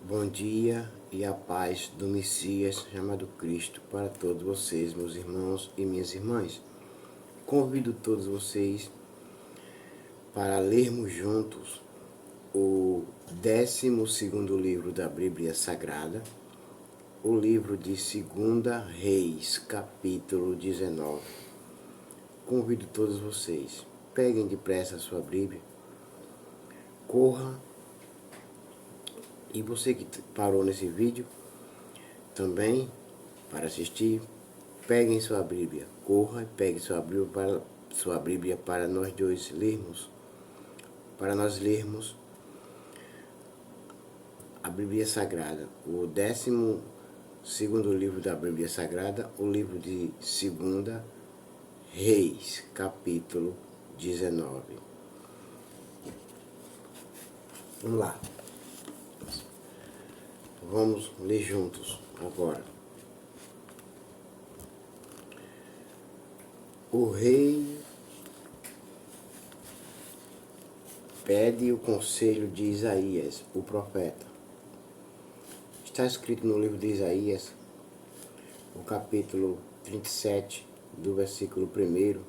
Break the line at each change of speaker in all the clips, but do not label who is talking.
Bom dia e a paz do Messias chamado Cristo para todos vocês, meus irmãos e minhas irmãs. Convido todos vocês para lermos juntos o 12º livro da Bíblia Sagrada, o livro de 2 Reis, capítulo 19. Convido todos vocês, peguem depressa a sua Bíblia, corra. E você que parou nesse vídeo também para assistir, peguem sua Bíblia, corra e pegue sua Bíblia para nós dois lermos, para nós lermos a Bíblia Sagrada, o 12º livro da Bíblia Sagrada, o livro de 2 Reis, capítulo 19. Vamos lá. Vamos ler juntos agora. O rei pede o conselho de Isaías, o profeta. Está escrito no livro de Isaías, o capítulo 37, do versículo 1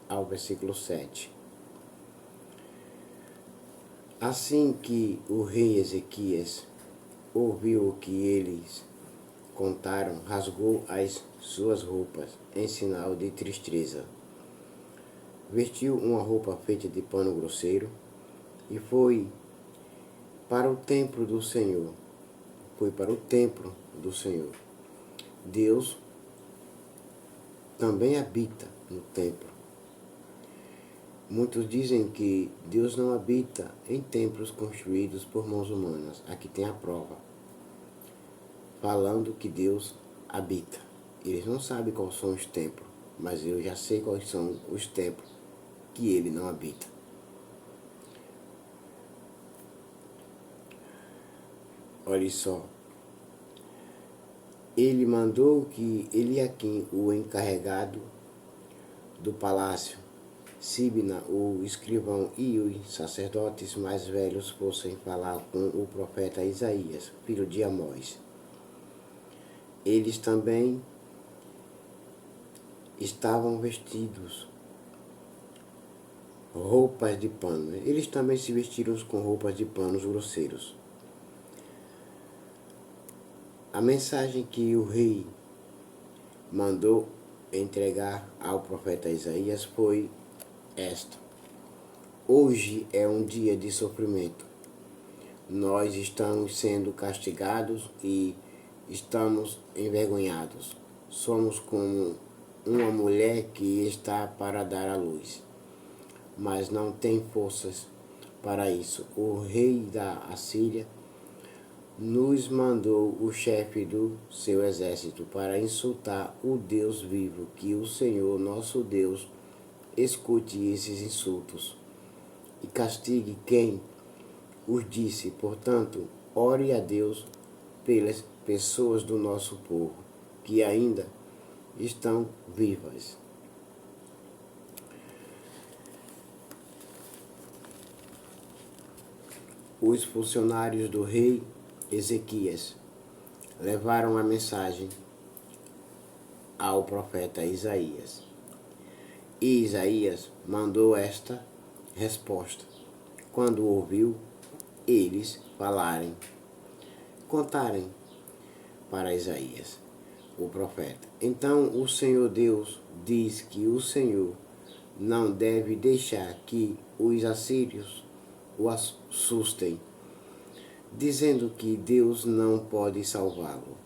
ao versículo 7. Assim que o rei Ezequias ouviu o que eles contaram, rasgou as suas roupas em sinal de tristeza. Vestiu uma roupa feita de pano grosseiro e foi para o templo do Senhor. Deus também habita no templo. Muitos dizem que Deus não habita em templos construídos por mãos humanas. Aqui tem a prova, falando que Deus habita. Eles não sabem quais são os templos, mas eu já sei quais são os templos que Ele não habita. Olha só. Ele mandou que Eliaquim, o encarregado do palácio, Síbna, o escrivão, e os sacerdotes mais velhos fossem falar com o profeta Isaías, filho de Amós. Eles também estavam vestidos roupas de pano. Eles também se vestiram com roupas de panos grosseiros. A mensagem que o rei mandou entregar ao profeta Isaías foi esta: hoje é um dia de sofrimento. Nós estamos sendo castigados e estamos envergonhados. Somos como uma mulher que está para dar à luz, mas não tem forças para isso. O rei da Assíria nos mandou o chefe do seu exército para insultar o Deus vivo. Que o Senhor, nosso Deus, escute esses insultos e castigue quem os disse. Portanto, ore a Deus pelas pessoas do nosso povo que ainda estão vivas. Os funcionários do rei Ezequias levaram a mensagem ao profeta Isaías. E Isaías mandou esta resposta. Quando ouviu eles contarem para Isaías, o profeta. Então o Senhor Deus diz que o Senhor não deve deixar que os assírios o assustem, dizendo que Deus não pode salvá-lo.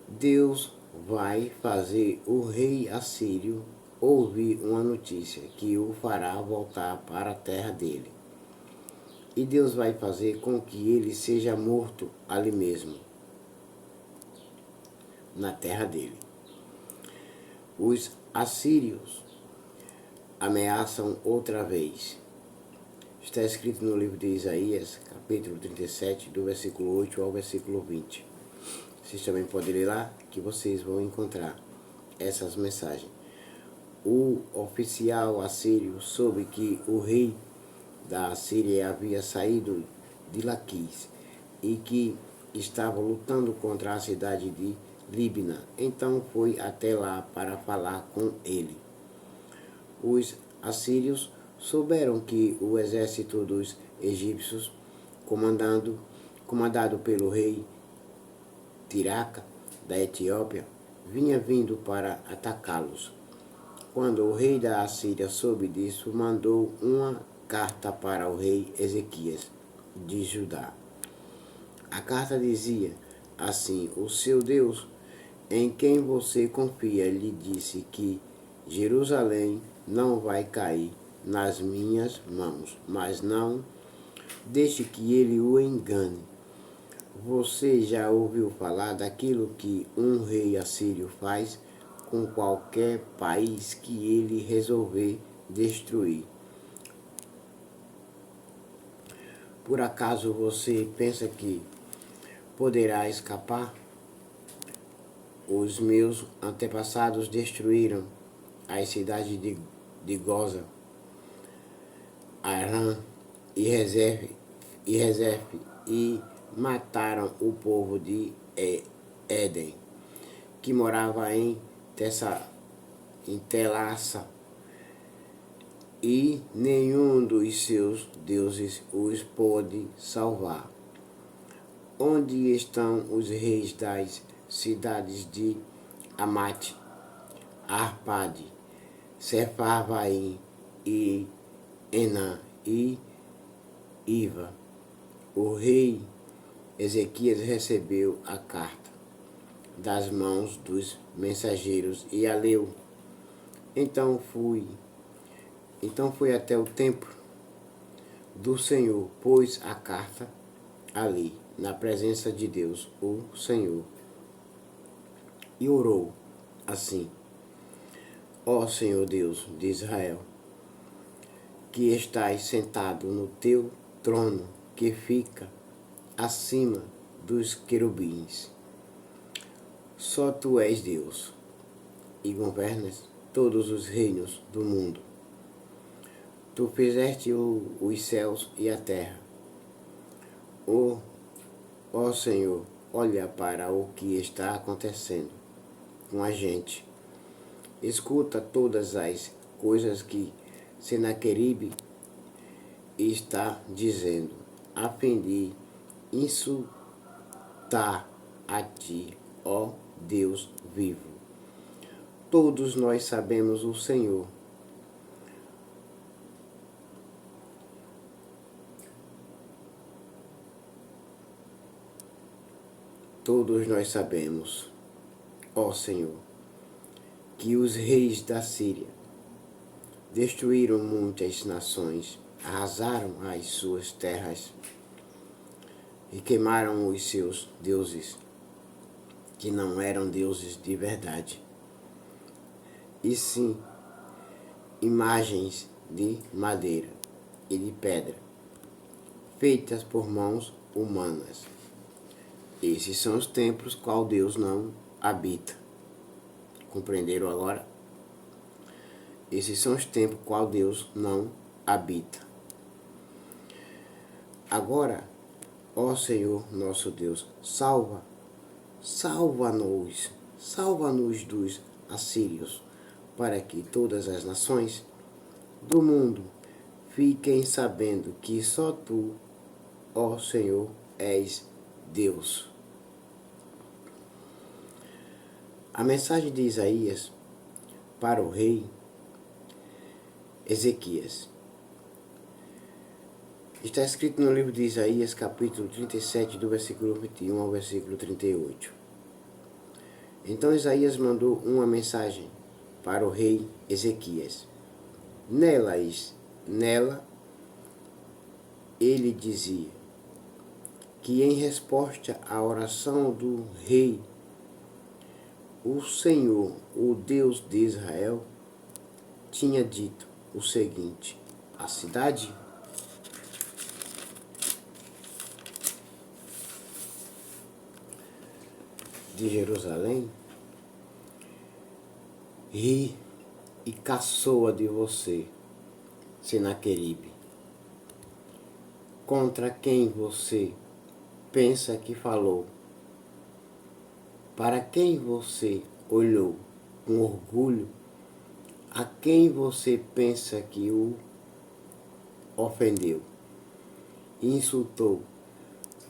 Deus vai fazer o rei assírio ouvir uma notícia que o fará voltar para a terra dele. E Deus vai fazer com que ele seja morto ali mesmo, na terra dele. Os assírios ameaçam outra vez. Está escrito no livro de Isaías, capítulo 37, do versículo 8 ao versículo 20. Vocês também podem ler lá, que vocês vão encontrar essas mensagens. O oficial assírio soube que o rei da Assíria havia saído de Laquis e que estava lutando contra a cidade de Líbina. Então foi até lá para falar com ele. Os assírios souberam que o exército dos egípcios, comandado pelo rei Tiraca, da Etiópia, vinha vindo para atacá-los. Quando o rei da Assíria soube disso, mandou uma carta para o rei Ezequias, de Judá. A carta dizia assim: o seu Deus, em quem você confia, lhe disse que Jerusalém não vai cair nas minhas mãos, mas não deixe que ele o engane. Você já ouviu falar daquilo que um rei assírio faz com qualquer país que ele resolver destruir? Por acaso você pensa que poderá escapar? Os meus antepassados destruíram as cidades de Goza, Arã e Rezefe e mataram o povo de Éden, que morava em Telaça, e nenhum dos seus deuses os pôde salvar. Onde estão os reis das cidades de Amate, Arpade, Sefarvaim e Enã e Iva? O rei Ezequias recebeu a carta das mãos dos mensageiros e a leu. Então foi até o templo do Senhor, pôs a carta ali, na presença de Deus, o Senhor, e orou assim: ó Senhor Deus de Israel, que estás sentado no teu trono, que fica acima dos querubins. Só tu és Deus, e governas todos os reinos do mundo. Tu fizeste os céus e a terra. Ó Senhor, olha para o que está acontecendo com a gente. Escuta todas as coisas que Senaqueribe está dizendo, a fim de insultar a ti, ó Deus vivo. Todos nós sabemos o Senhor. Todos nós sabemos, ó Senhor, que os reis da Síria destruíram muitas nações, arrasaram as suas terras e queimaram os seus deuses, que não eram deuses de verdade, e sim imagens de madeira e de pedra, feitas por mãos humanas. Esses são os templos qual Deus não habita. Compreenderam agora? Esses são os templos qual Deus não habita. Agora, ó Senhor nosso Deus, salva-nos dos assírios, para que todas as nações do mundo fiquem sabendo que só tu, ó Senhor, és Deus. A mensagem de Isaías para o rei Ezequias está escrito no livro de Isaías, capítulo 37, do versículo 21 ao versículo 38. Então Isaías mandou uma mensagem para o rei Ezequias. Nela ele dizia que, em resposta à oração do rei, o Senhor, o Deus de Israel, tinha dito o seguinte: a cidade de Jerusalém ri e caçoa de você, Senaqueribe, contra quem você pensa que falou? Para quem você olhou com orgulho? A quem você pensa que o ofendeu e insultou?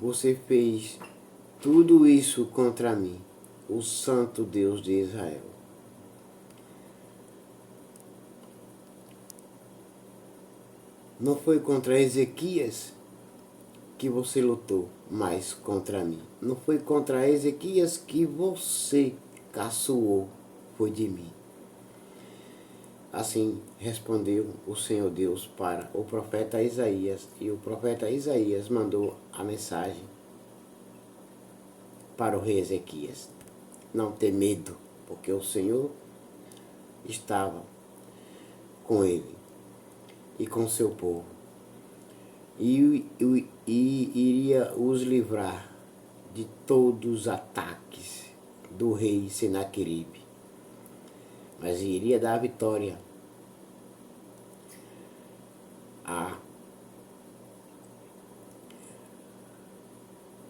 Você fez tudo isso contra mim, o Santo Deus de Israel. Não foi contra Ezequias que você lutou, mas contra mim. Não foi contra Ezequias que você caçoou, foi de mim. Assim respondeu o Senhor Deus para o profeta Isaías, e o profeta Isaías mandou a mensagem para o rei Ezequias: não ter medo, porque o Senhor estava com ele e com seu povo, e iria os livrar de todos os ataques do rei Senaqueribe, mas iria dar vitória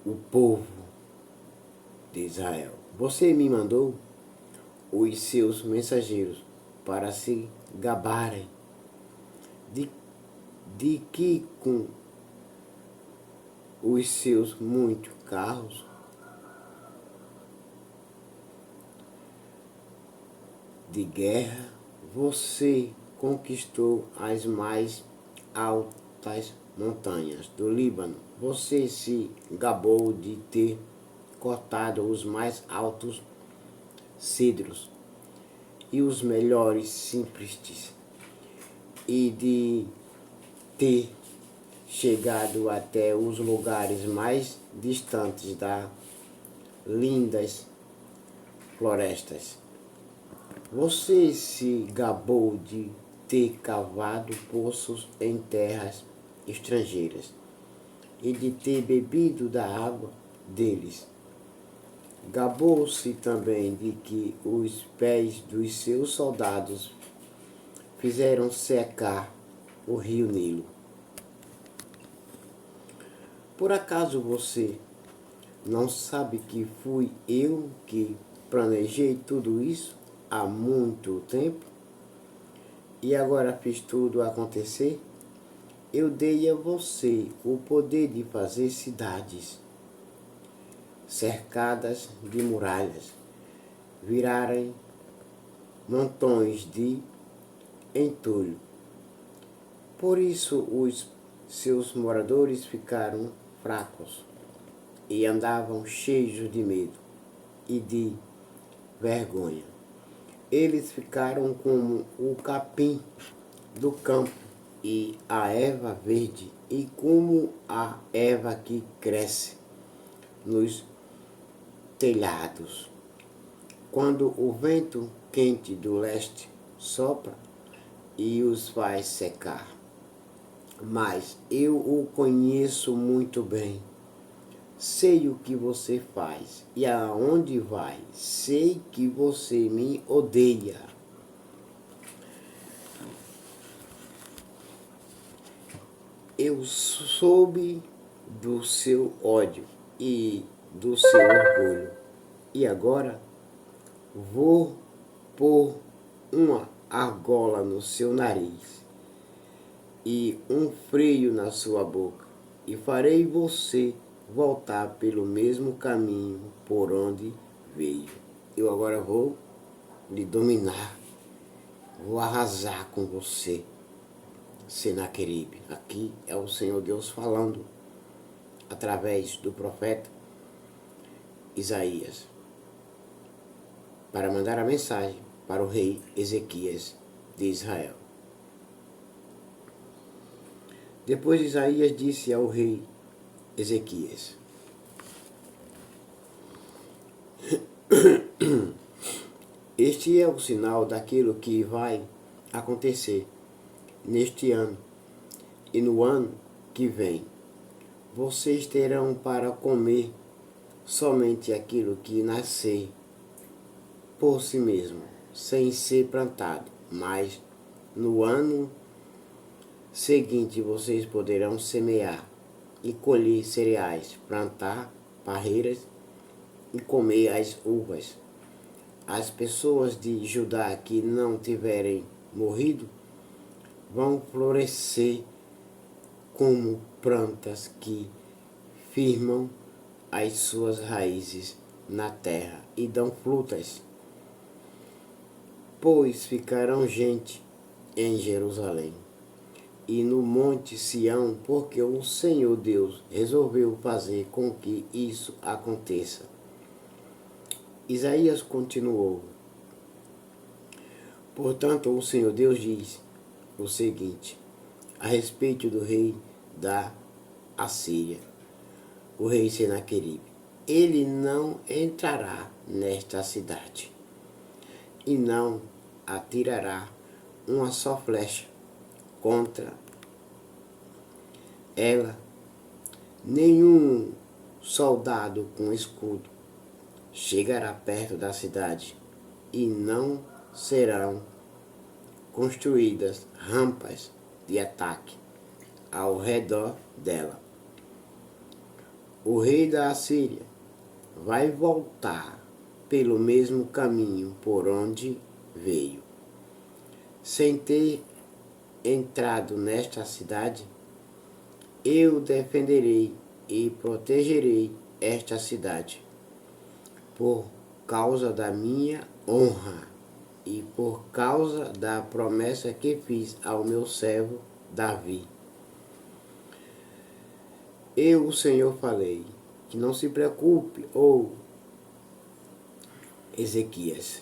o povo de Israel. Você me mandou os seus mensageiros para se gabarem de que com os seus muitos carros de guerra você conquistou as mais altas montanhas do Líbano. Você se gabou de ter cortado os mais altos cedros e os melhores ciprestes, e de ter chegado até os lugares mais distantes das lindas florestas. Você se gabou de ter cavado poços em terras estrangeiras e de ter bebido da água deles. Gabou-se também de que os pés dos seus soldados fizeram secar o rio Nilo. Por acaso você não sabe que fui eu que planejei tudo isso há muito tempo? E agora fiz tudo acontecer? Eu dei a você o poder de fazer cidades cercadas de muralhas virarem montões de entulho. Por isso os seus moradores ficaram fracos e andavam cheios de medo e de vergonha. Eles ficaram como o capim do campo e a erva verde, e como a erva que cresce nos telhados, quando o vento quente do leste sopra e os faz secar. Mas eu o conheço muito bem. Sei o que você faz e aonde vai. Sei que você me odeia. Eu soube do seu ódio e do seu orgulho. E agora vou pôr uma argola no seu nariz e um freio na sua boca, e farei você voltar pelo mesmo caminho por onde veio. Eu agora vou lhe dominar, vou arrasar com você, Senaqueribe. Aqui é o Senhor Deus falando através do profeta Isaías, para mandar a mensagem para o rei Ezequias de Israel. Depois Isaías disse ao rei Ezequias: este é o sinal daquilo que vai acontecer neste ano e no ano que vem. Vocês terão para comer somente aquilo que nascer por si mesmo, sem ser plantado, mas no ano seguinte vocês poderão semear e colher cereais, plantar parreiras e comer as uvas. As pessoas de Judá que não tiverem morrido vão florescer como plantas que firmam as suas raízes na terra e dão frutas, pois ficarão gente em Jerusalém e no monte Sião, porque o Senhor Deus resolveu fazer com que isso aconteça. Isaías continuou: portanto, o Senhor Deus diz o seguinte a respeito do rei da Assíria, o rei Senaqueribe: ele não entrará nesta cidade e não atirará uma só flecha contra ela. Nenhum soldado com escudo chegará perto da cidade e não serão construídas rampas de ataque ao redor dela. O rei da Assíria vai voltar pelo mesmo caminho por onde veio. Sem ter entrado nesta cidade, eu defenderei e protegerei esta cidade, por causa da minha honra e por causa da promessa que fiz ao meu servo Davi. Eu, o Senhor, falei, que não se preocupe, ou Ezequias,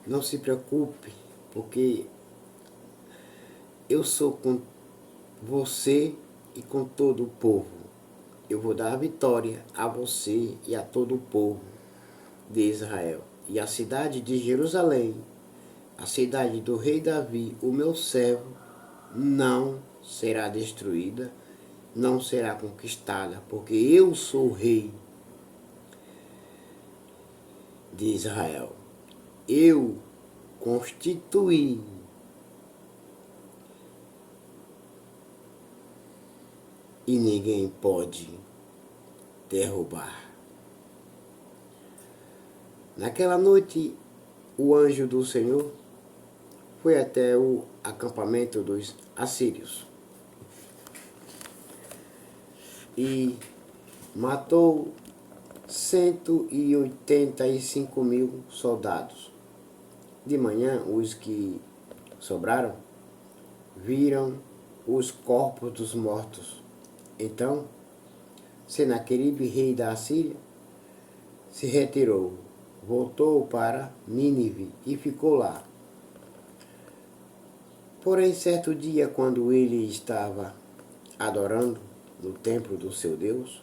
não se preocupe, porque eu sou com você e com todo o povo. Eu vou dar a vitória a você e a todo o povo de Israel. E a cidade de Jerusalém, a cidade do rei Davi, o meu servo, não será destruída, não será conquistada, porque eu sou o rei de Israel. Eu constituí e ninguém pode derrubar. Naquela noite, o anjo do Senhor foi até o acampamento dos assírios e matou 185.000 soldados. De manhã, os que sobraram viram os corpos dos mortos. Então, Senaqueribe, rei da Assíria, se retirou, voltou para Nínive e ficou lá. Porém, certo dia, quando ele estava adorando no templo do seu Deus,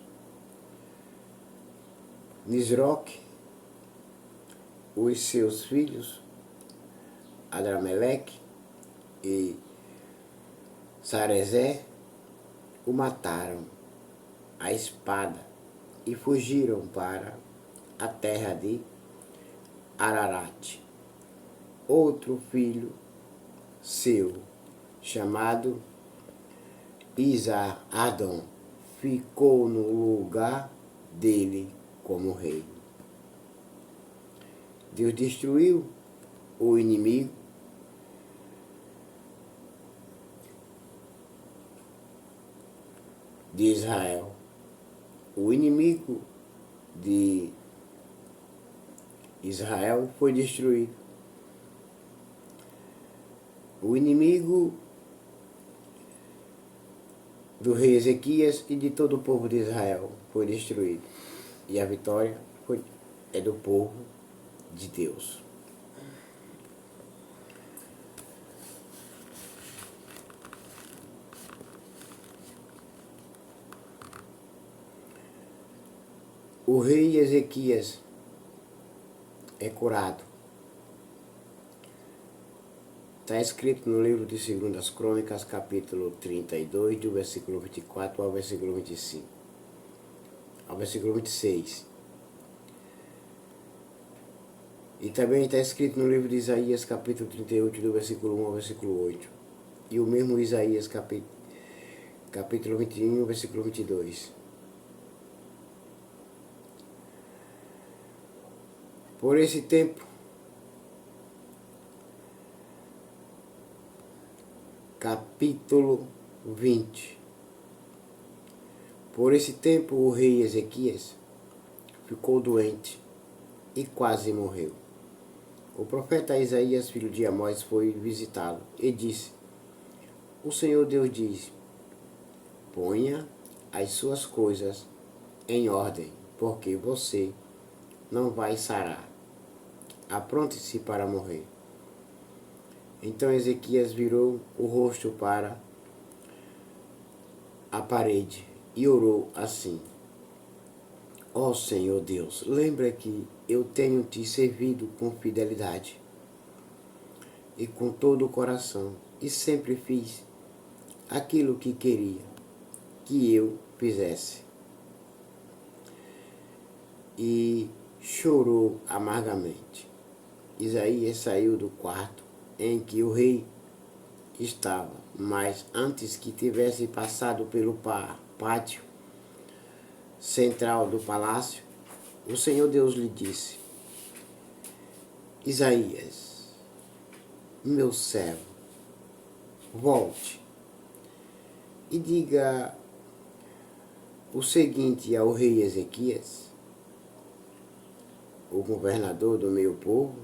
Nisroque, os seus filhos, Adrameleque e Sarezé, o mataram à espada e fugiram para a terra de Ararat. Outro filho seu, chamado Isar-Adon, ficou no lugar dele como rei. Deus destruiu o inimigo de Israel. O inimigo de Israel foi destruído. O inimigo do rei Ezequias e de todo o povo de Israel foi destruído. E a vitória é do povo de Deus. O rei Ezequias é curado. Está escrito no livro de 2 Crônicas, capítulo 32, do versículo 24 ao versículo 25, ao versículo 26. E também está escrito no livro de Isaías, capítulo 38, do versículo 1 ao versículo 8. E o mesmo Isaías, capítulo 21, versículo 22. Por esse tempo, capítulo 20. Por esse tempo, o rei Ezequias ficou doente e quase morreu. O profeta Isaías, filho de Amós, foi visitá-lo e disse: O Senhor Deus diz: ponha as suas coisas em ordem, porque você não vai sarar. Apronte-se para morrer. Então Ezequias virou o rosto para a parede e orou assim: Ó Senhor Deus, lembra que eu tenho te servido com fidelidade e com todo o coração, e sempre fiz aquilo que queria que eu fizesse. E chorou amargamente. Isaías saiu do quarto em que o rei estava, mas antes que tivesse passado pelo pátio central do palácio, o Senhor Deus lhe disse: Isaías, meu servo, volte e diga o seguinte ao rei Ezequias, o governador do meu povo: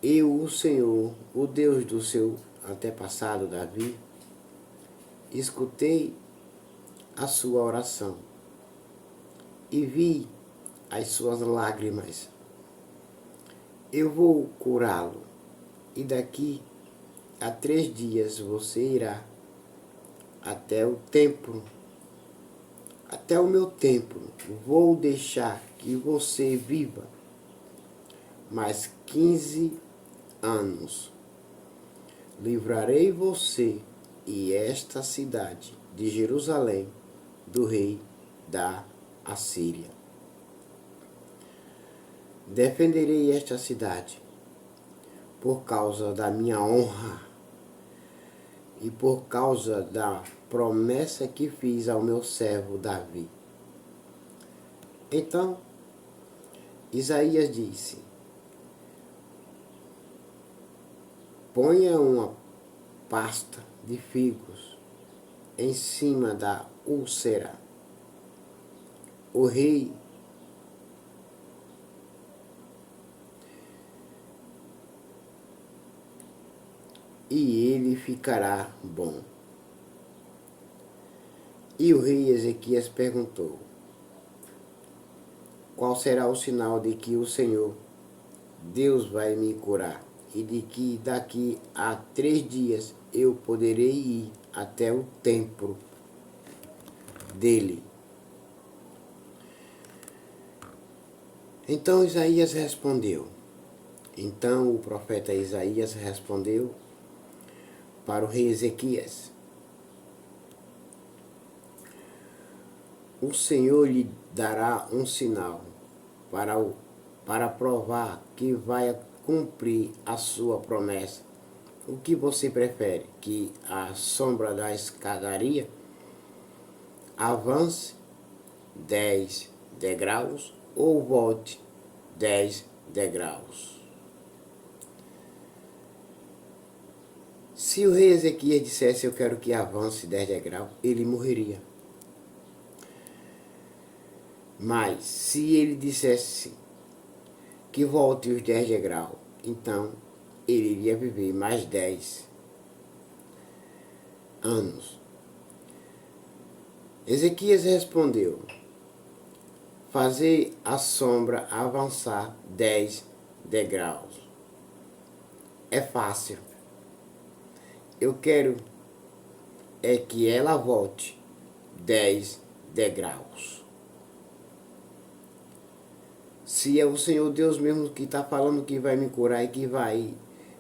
eu, o Senhor, o Deus do seu antepassado Davi, escutei a sua oração e vi as suas lágrimas. Eu vou curá-lo, e daqui a 3 dias você irá até o templo, até o meu templo. Vou deixar que você viva mais 15 anos. Livrarei você e esta cidade de Jerusalém do rei da Assíria. Defenderei esta cidade por causa da minha honra e por causa da promessa que fiz ao meu servo Davi. Então, Isaías disse: ponha uma pasta de figos em cima da úlcera. O rei e ele ficará bom. E o rei Ezequias perguntou: qual será o sinal de que o Senhor Deus vai me curar e de que daqui a 3 dias eu poderei ir até o templo dele? Então Isaías respondeu. Então o profeta Isaías respondeu para o rei Ezequias: o Senhor lhe dará um sinal para provar que vai cumprir a sua promessa. O que você prefere? Que a sombra da escadaria avance 10 degraus ou volte 10 degraus? Se o rei Ezequias dissesse: eu quero que avance 10 degraus, ele morreria. Mas se ele dissesse que volte os 10 degraus, então ele iria viver mais 10 anos. Ezequias respondeu: fazer a sombra avançar 10 degraus é fácil. Eu quero é que ela volte 10 degraus. Se é o Senhor Deus mesmo que está falando que vai me curar e que vai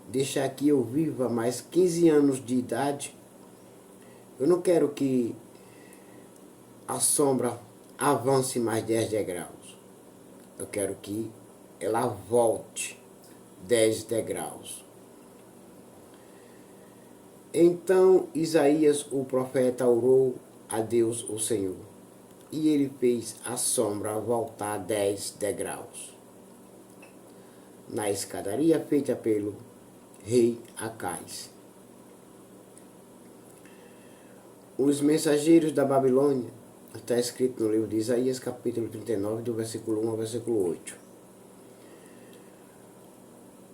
deixar que eu viva mais 15 anos de idade, eu não quero que a sombra avance mais 10 degraus. Eu quero que ela volte 10 degraus. Então Isaías, o profeta, orou a Deus, o Senhor, e ele fez a sombra voltar 10 degraus na escadaria feita pelo rei Acais. Os mensageiros da Babilônia, está escrito no livro de Isaías, capítulo 39, do versículo 1 ao versículo 8.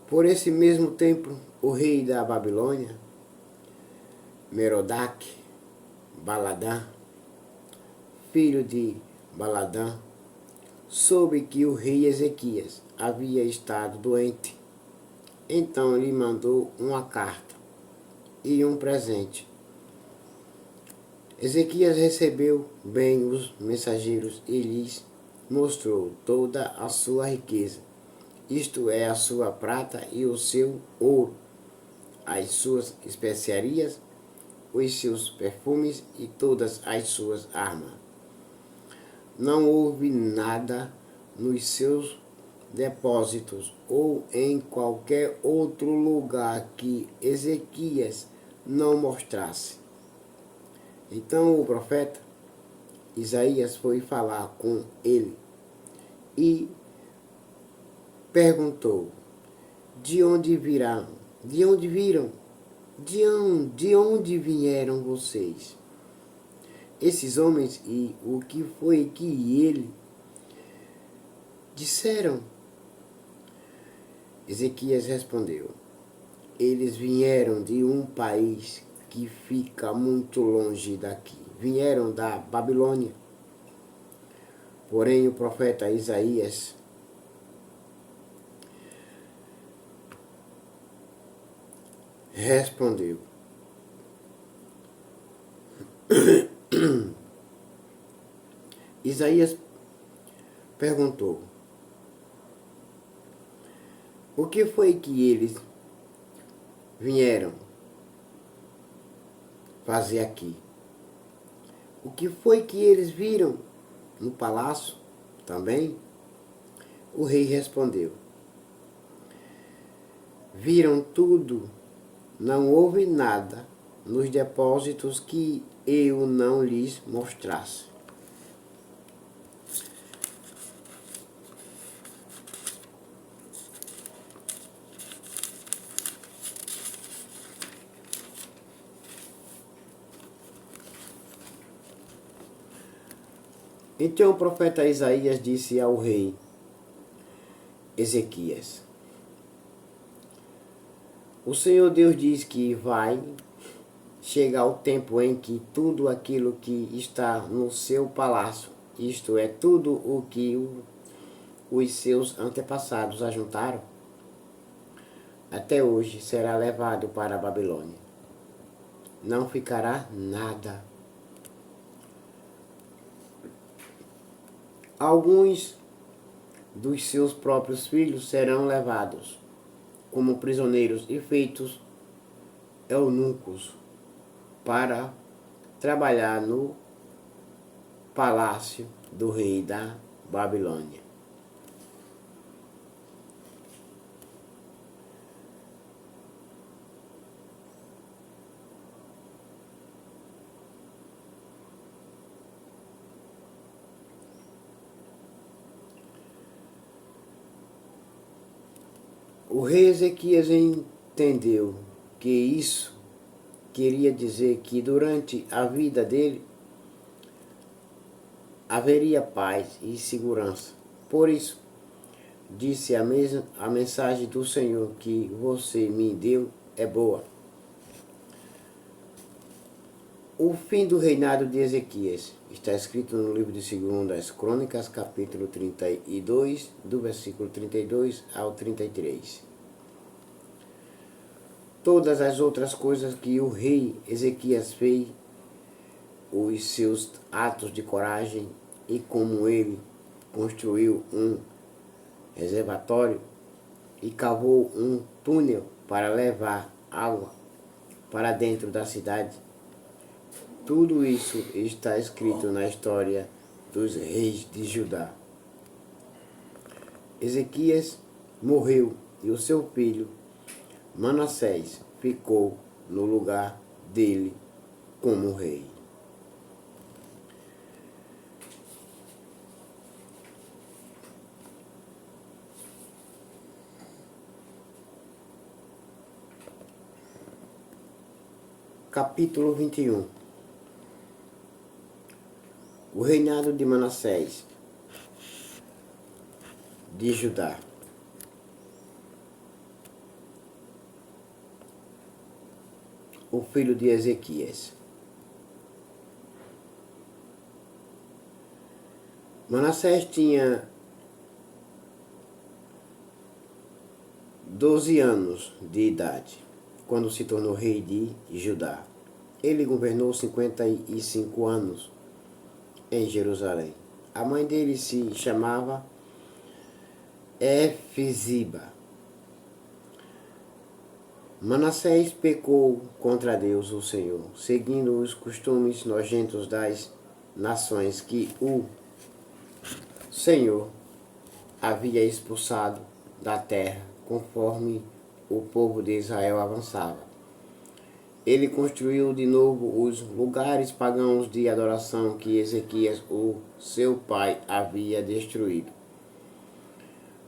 Por esse mesmo tempo, o rei da Babilônia, Merodach Baladã, filho de Baladã, soube que o rei Ezequias havia estado doente. Então lhe mandou uma carta e um presente. Ezequias recebeu bem os mensageiros e lhes mostrou toda a sua riqueza, isto é, a sua prata e o seu ouro, as suas especiarias, os seus perfumes e todas as suas armas. Não houve nada nos seus depósitos ou em qualquer outro lugar que Ezequias não mostrasse. Então o profeta Isaías foi falar com ele e perguntou: de onde virão? De onde viram? De onde vieram vocês? Esses homens, e o que foi que ele disseram? Ezequias respondeu: eles vieram de um país que fica muito longe daqui. Vieram da Babilônia. Porém, o profeta Isaías respondeu: Isaías perguntou: o que foi que eles vieram fazer aqui? O que foi que eles viram no palácio também? O rei respondeu: viram tudo, não houve nada nos depósitos que eu não lhes mostrasse. Então o profeta Isaías disse ao rei Ezequias: o Senhor Deus diz que vai chegar o tempo em que tudo aquilo que está no seu palácio, isto é, tudo o que os seus antepassados ajuntaram, até hoje será levado para a Babilônia. Não ficará nada. Alguns dos seus próprios filhos serão levados como prisioneiros e feitos eunucos para trabalhar no palácio do rei da Babilônia. O rei Ezequias entendeu que isso queria dizer que durante a vida dele haveria paz e segurança. Por isso, disse a mensagem do Senhor que você me deu é boa. O fim do reinado de Ezequias está escrito no livro de 2 Crônicas, capítulo 32, do versículo 32 ao 33. Todas as outras coisas que o rei Ezequias fez, os seus atos de coragem e como ele construiu um reservatório e cavou um túnel para levar água para dentro da cidade, tudo isso está escrito na história dos reis de Judá. Ezequias morreu e o seu filho Manassés ficou no lugar dele como rei. Capítulo 21. O reinado de Manassés de Judá. O filho de Ezequias. Manassés tinha 12 anos de idade quando se tornou rei de Judá. Ele governou 55 anos em Jerusalém. A mãe dele se chamava Efziba. Manassés pecou contra Deus, o Senhor, seguindo os costumes nojentos das nações que o Senhor havia expulsado da terra, conforme o povo de Israel avançava. Ele construiu de novo os lugares pagãos de adoração que Ezequias, o seu pai, havia destruído.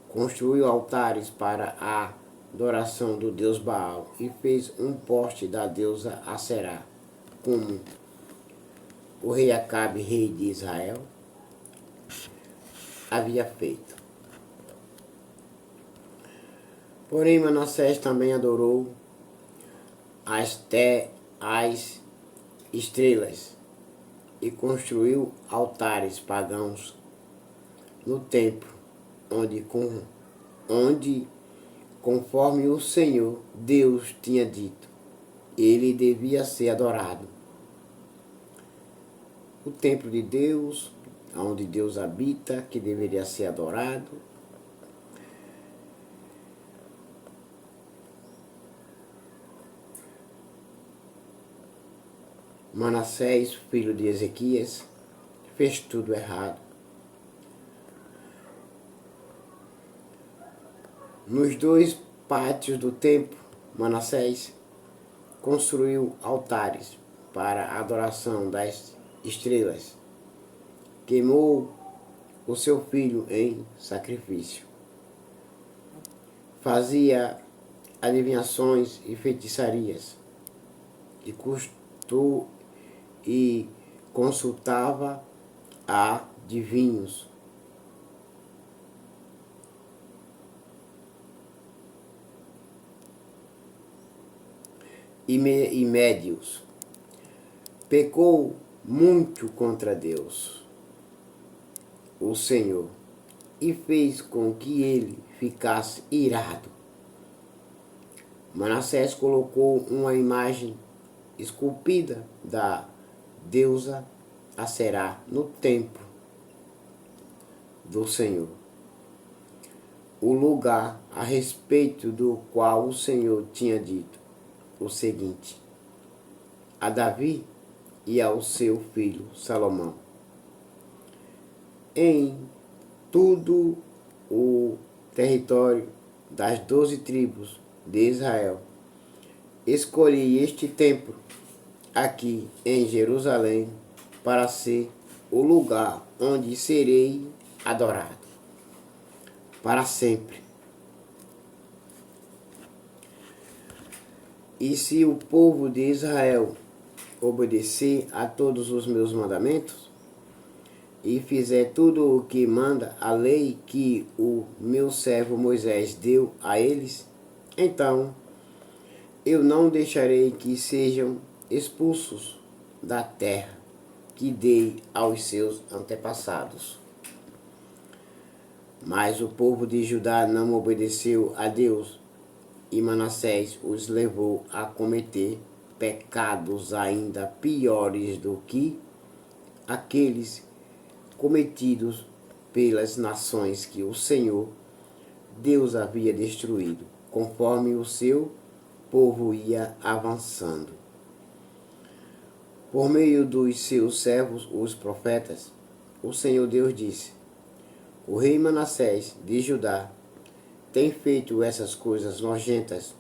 Construiu altares para a adoração do deus Baal e fez um poste da deusa Aserá, como o rei Acabe, rei de Israel, havia feito. Porém, Manassés também adorou as estrelas e construiu altares pagãos no templo, onde conforme o Senhor Deus tinha dito, ele devia ser adorado. O templo de Deus, onde Deus habita, que deveria ser adorado. Manassés, filho de Ezequias, fez tudo errado. Nos dois pátios do templo, Manassés construiu altares para a adoração das estrelas. Queimou o seu filho em sacrifício. Fazia adivinhações e feitiçarias. E consultava adivinhos. E médios. Pecou muito contra Deus, o Senhor, e fez com que ele ficasse irado. Manassés colocou uma imagem esculpida da deusa Aserá no templo do Senhor, o lugar a respeito do qual o Senhor tinha dito o seguinte a Davi e ao seu filho Salomão: em todo o território das 12 tribos de Israel, escolhi este templo aqui em Jerusalém para ser o lugar onde serei adorado para sempre. E se o povo de Israel obedecer a todos os meus mandamentos e fizer tudo o que manda a lei que o meu servo Moisés deu a eles, então eu não deixarei que sejam expulsos da terra que dei aos seus antepassados. Mas o povo de Judá não obedeceu a Deus, e Manassés os levou a cometer pecados ainda piores do que aqueles cometidos pelas nações que o Senhor Deus havia destruído, conforme o seu povo ia avançando. Por meio dos seus servos, os profetas, o Senhor Deus disse: o rei Manassés de Judá tem feito essas coisas nojentas,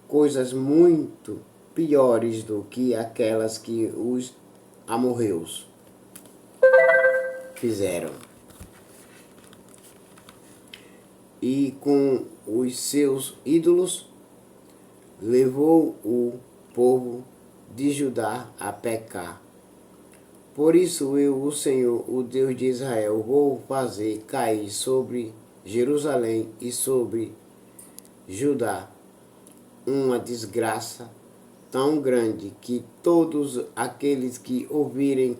coisas muito piores do que aquelas que os amorreus fizeram. E com os seus ídolos levou o povo de Judá a pecar. Por isso eu, o Senhor, o Deus de Israel, vou fazer cair sobre Jerusalém e sobre Judá uma desgraça tão grande que todos aqueles que ouvirem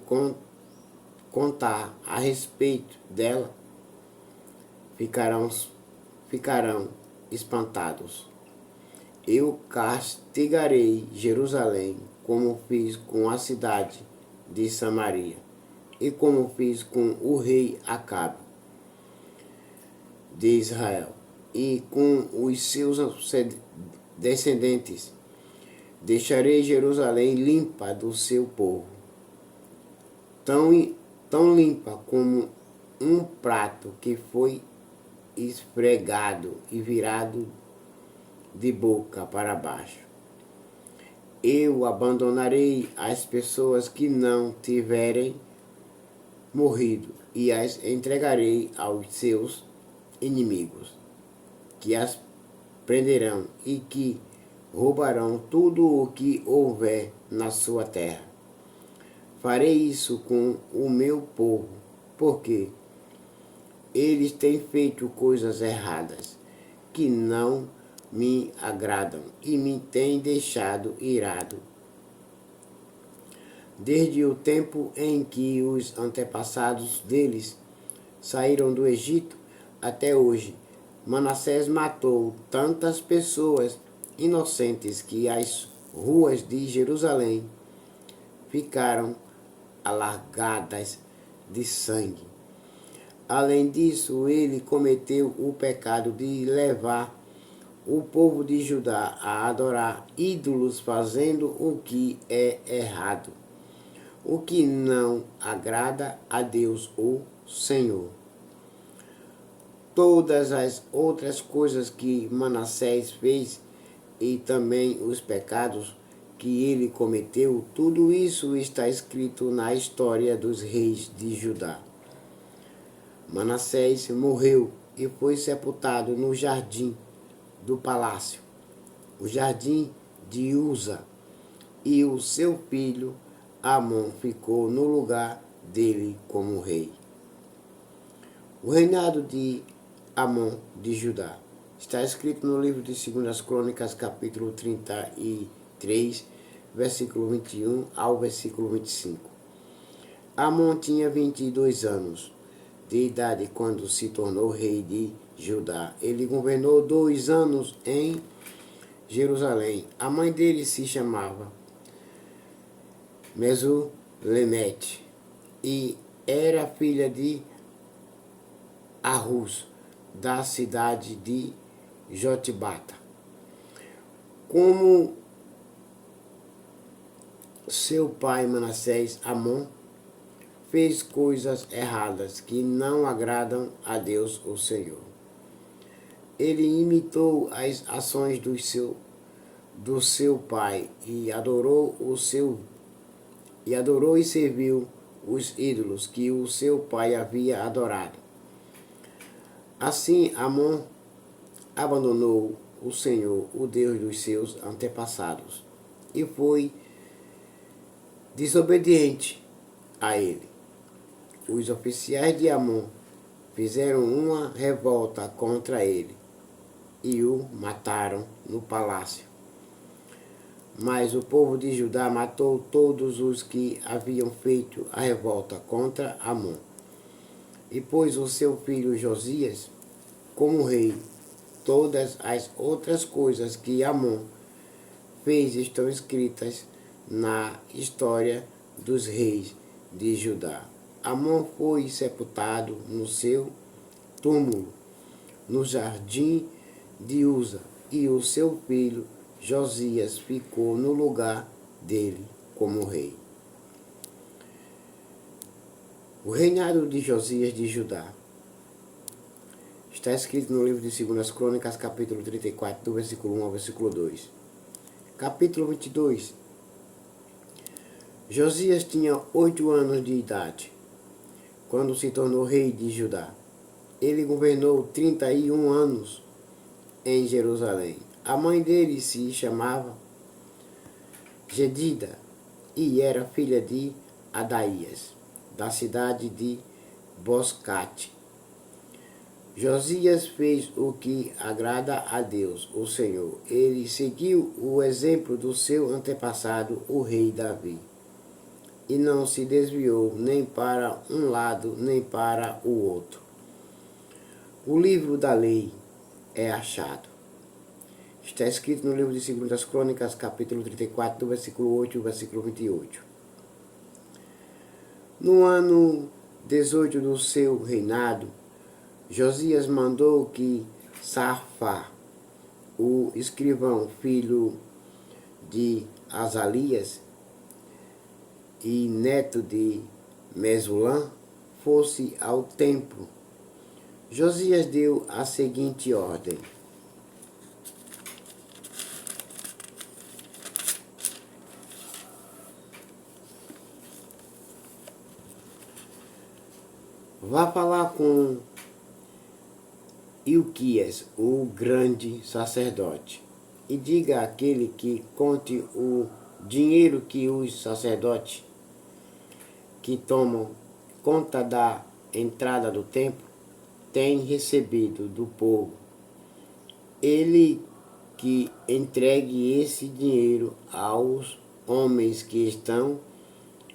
contar a respeito dela ficarão espantados. Eu castigarei Jerusalém como fiz com a cidade de Samaria e como fiz com o rei Acabe de Israel e com os seus descendentes. Deixarei Jerusalém limpa do seu povo, tão limpa como um prato que foi esfregado e virado de boca para baixo. Eu abandonarei as pessoas que não tiverem morrido e as entregarei aos seus inimigos, que as prenderão e que roubarão tudo o que houver na sua terra. Farei isso com o meu povo, porque eles têm feito coisas erradas, que não me agradam e me têm deixado irado. Desde o tempo em que os antepassados deles saíram do Egito até hoje, Manassés matou tantas pessoas inocentes que as ruas de Jerusalém ficaram alargadas de sangue. Além disso, ele cometeu o pecado de levar o povo de Judá a adorar ídolos, fazendo o que é errado, o que não agrada a Deus, o Senhor. Todas as outras coisas que Manassés fez e também os pecados que ele cometeu, tudo isso está escrito na história dos reis de Judá. Manassés morreu e foi sepultado no jardim do palácio, o jardim de Uza, e o seu filho Amon ficou no lugar dele como rei. O reinado de Amon de Judá está escrito no livro de 2 Crônicas, capítulo 33, versículo 21 ao versículo 25. Amon tinha 22 anos de idade quando se tornou rei de Judá. Ele governou 2 anos em Jerusalém. A mãe dele se chamava Mesulemete e era filha de Arrus, da cidade de Jotibata. Como seu pai Manassés, Amon fez coisas erradas que não agradam a Deus, o Senhor. Ele imitou as ações do seu pai e adorou e serviu os ídolos que o seu pai havia adorado. Assim, Amon abandonou o Senhor, o Deus dos seus antepassados, e foi desobediente a ele. Os oficiais de Amon fizeram uma revolta contra ele e o mataram no palácio. Mas o povo de Judá matou todos os que haviam feito a revolta contra Amon. E pôs o seu filho Josias como rei. Todas as outras coisas que Amon fez estão escritas na história dos reis de Judá. Amon foi sepultado no seu túmulo, no jardim de Uza, e o seu filho Josias ficou no lugar dele como rei. O reinado de Josias de Judá está escrito no livro de 2 Crônicas, capítulo 34, do versículo 1 ao versículo 2. Capítulo 22. Josias tinha 8 anos de idade quando se tornou rei de Judá. Ele governou 31 anos em Jerusalém. A mãe dele se chamava Jedida e era filha de Adaías, da cidade de Boscate. Josias fez o que agrada a Deus, o Senhor. Ele seguiu o exemplo do seu antepassado, o rei Davi, e não se desviou nem para um lado nem para o outro. O livro da lei é achado. Está escrito no livro de 2 Crônicas, capítulo 34, do versículo 8 ao versículo 28. No ano 18 do seu reinado, Josias mandou que Safá, o escrivão, filho de Azalias e neto de Mesulã, fosse ao templo. Josias deu a seguinte ordem: vá falar com Ilquias, o grande sacerdote, e diga àquele que conte o dinheiro que os sacerdotes que tomam conta da entrada do templo têm recebido do povo. Ele que entregue esse dinheiro aos homens que estão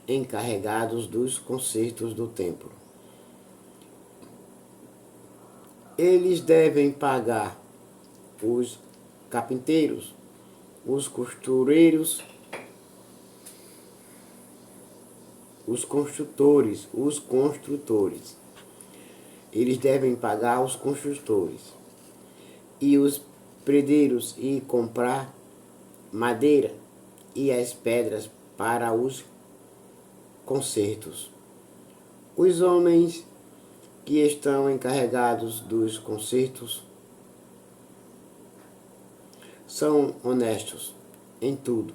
encarregados dos consertos do templo. Eles devem pagar os carpinteiros, os costureiros, os construtores. Eles devem pagar os construtores e os predeiros e comprar madeira e as pedras para os concertos. Os homens que estão encarregados dos concertos são honestos em tudo,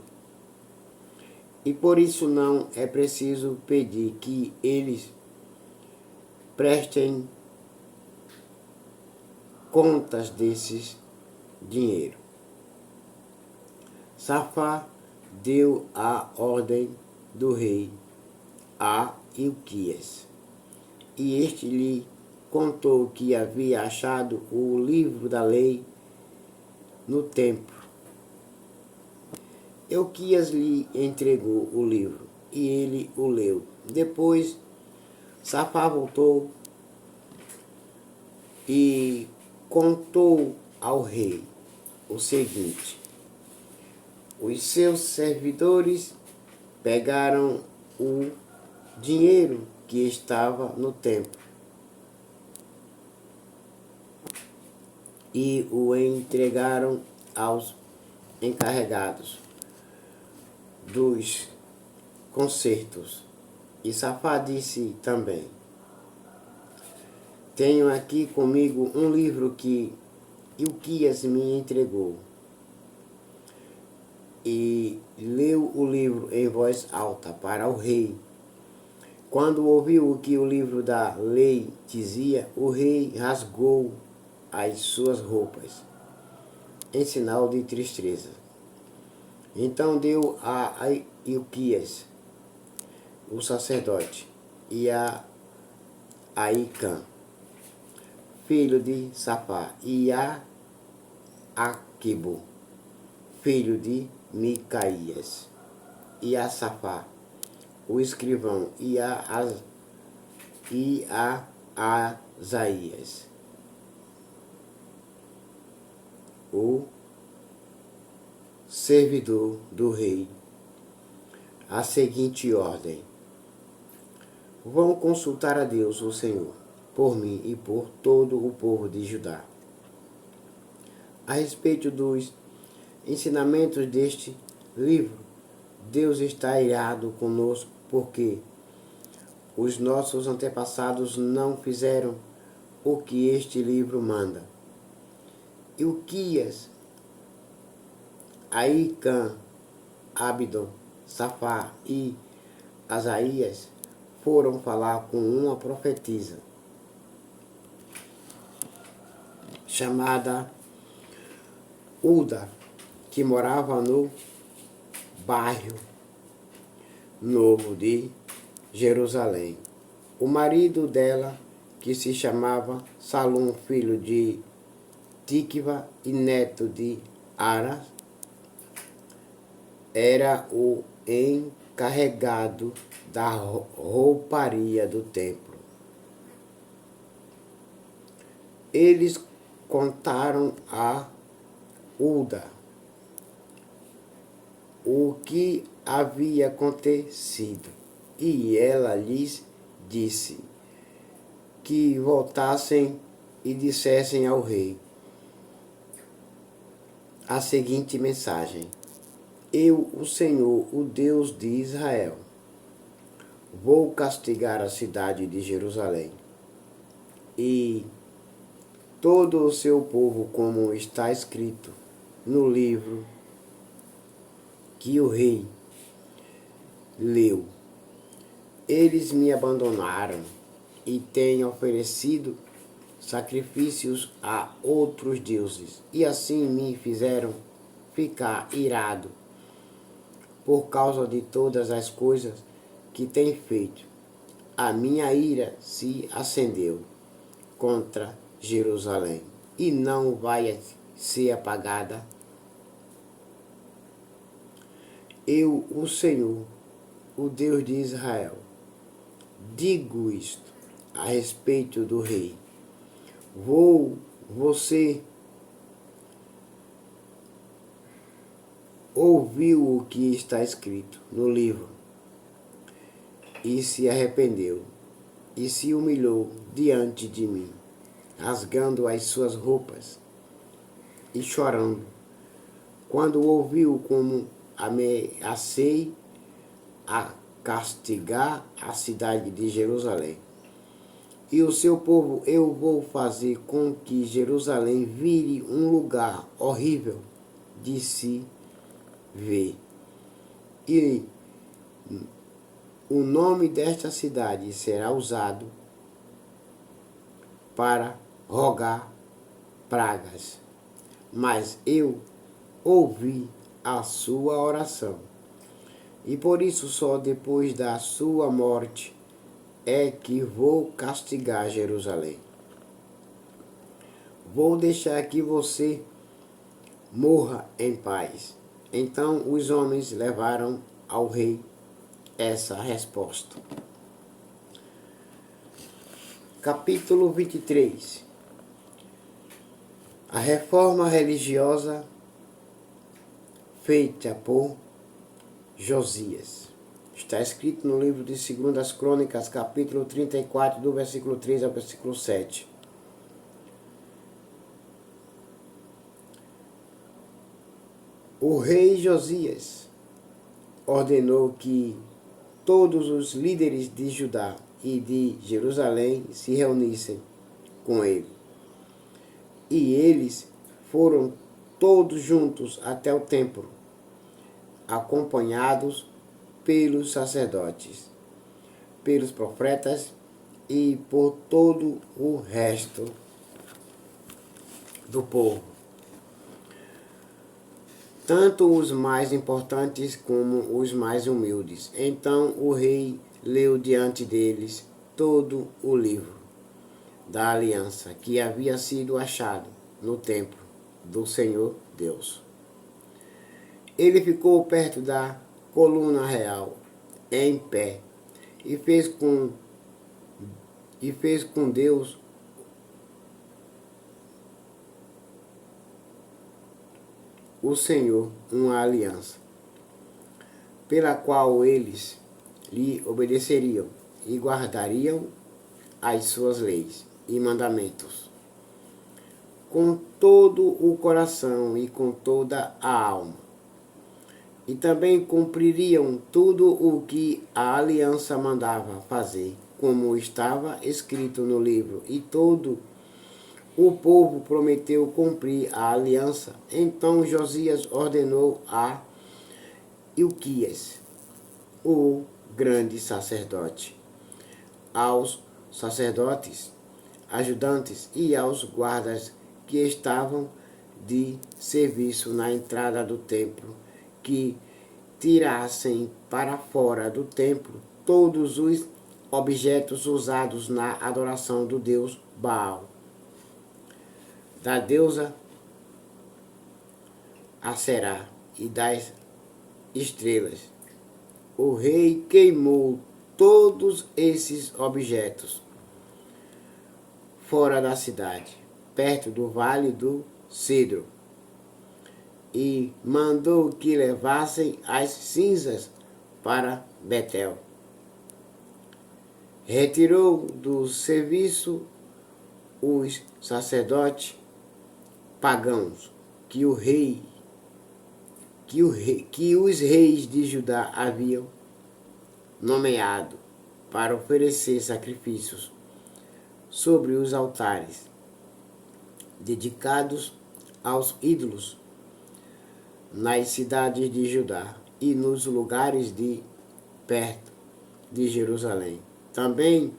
e por isso não é preciso pedir que eles prestem contas desses dinheiro. Safá deu a ordem do rei a Ilquias, e este lhe contou que havia achado o livro da lei no templo. Ilquias lhe entregou o livro e ele o leu. Depois, Safá voltou e contou ao rei o seguinte: os seus servidores pegaram o dinheiro que estava no templo e o entregaram aos encarregados dos concertos. E Safá disse também: tenho aqui comigo um livro que Ilquias me entregou. E leu o livro em voz alta para o rei. Quando ouviu o que o livro da lei dizia, o rei rasgou as suas roupas, em sinal de tristeza. Então deu a Ilquias, o sacerdote, e a Aicã, filho de Safá, e a Aquibo, filho de Micaías, e a Safá, o escrivão, e a Asaías, o servidor do rei, a seguinte ordem: vão consultar a Deus, o Senhor, por mim e por todo o povo de Judá, a respeito dos ensinamentos deste livro. Deus está irado conosco porque os nossos antepassados não fizeram o que este livro manda. Ilquias Aicã, Abdon, Safá e Asaías foram falar com uma profetisa chamada Uda, que morava no bairro novo de Jerusalém. O marido dela, que se chamava Salum, filho de Tikva e neto de Aras, era o encarregado da rouparia do templo. Eles contaram a Uda o que havia acontecido, e ela lhes disse que voltassem e dissessem ao rei a seguinte mensagem: Eu, o Senhor, o Deus de Israel, vou castigar a cidade de Jerusalém e todo o seu povo, como está escrito no livro que o rei leu. Eles me abandonaram e têm oferecido sacrifícios a outros deuses, e assim me fizeram ficar irado por causa de todas as coisas que têm feito. A minha ira se acendeu contra Jerusalém e não vai ser apagada. Eu, o Senhor, o Deus de Israel, digo isto a respeito do rei. Você ouviu o que está escrito no livro e se arrependeu e se humilhou diante de mim, rasgando as suas roupas e chorando, quando ouviu como ameacei a castigar a cidade de Jerusalém. E o seu povo eu vou fazer com que Jerusalém vire um lugar horrível de se ver. E o nome desta cidade será usado para rogar pragas. Mas eu ouvi a sua oração, e por isso só depois da sua morte é que vou castigar Jerusalém. Vou deixar que você morra em paz. Então os homens levaram ao rei essa resposta. Capítulo 23. A reforma religiosa feita por Josias. Está escrito no livro de 2 Crônicas, capítulo 34, do versículo 3 ao versículo 7. O rei Josias ordenou que todos os líderes de Judá e de Jerusalém se reunissem com ele. E eles foram todos juntos até o templo, acompanhados pelos sacerdotes, pelos profetas e por todo o resto do povo, tanto os mais importantes como os mais humildes. Então o rei leu diante deles todo o livro da aliança que havia sido achado no templo do Senhor Deus. Ele ficou perto da coluna real, em pé, e fez com Deus o Senhor uma aliança, pela qual eles lhe obedeceriam e guardariam as suas leis e mandamentos com todo o coração e com toda a alma. E também cumpririam tudo o que a aliança mandava fazer, como estava escrito no livro, e todo o povo prometeu cumprir a aliança. Então Josias ordenou a Ilquias, o grande sacerdote, aos sacerdotes, ajudantes e aos guardas que estavam de serviço na entrada do templo, que tirassem para fora do templo todos os objetos usados na adoração do deus Baal, da deusa Aserá e das estrelas. O rei queimou todos esses objetos fora da cidade, perto do vale do Cedro, e mandou que levassem as cinzas para Betel. Retirou do serviço os sacerdotes pagãos que os reis de Judá haviam nomeado para oferecer sacrifícios sobre os altares dedicados aos ídolos nas cidades de Judá e nos lugares de perto de Jerusalém. Também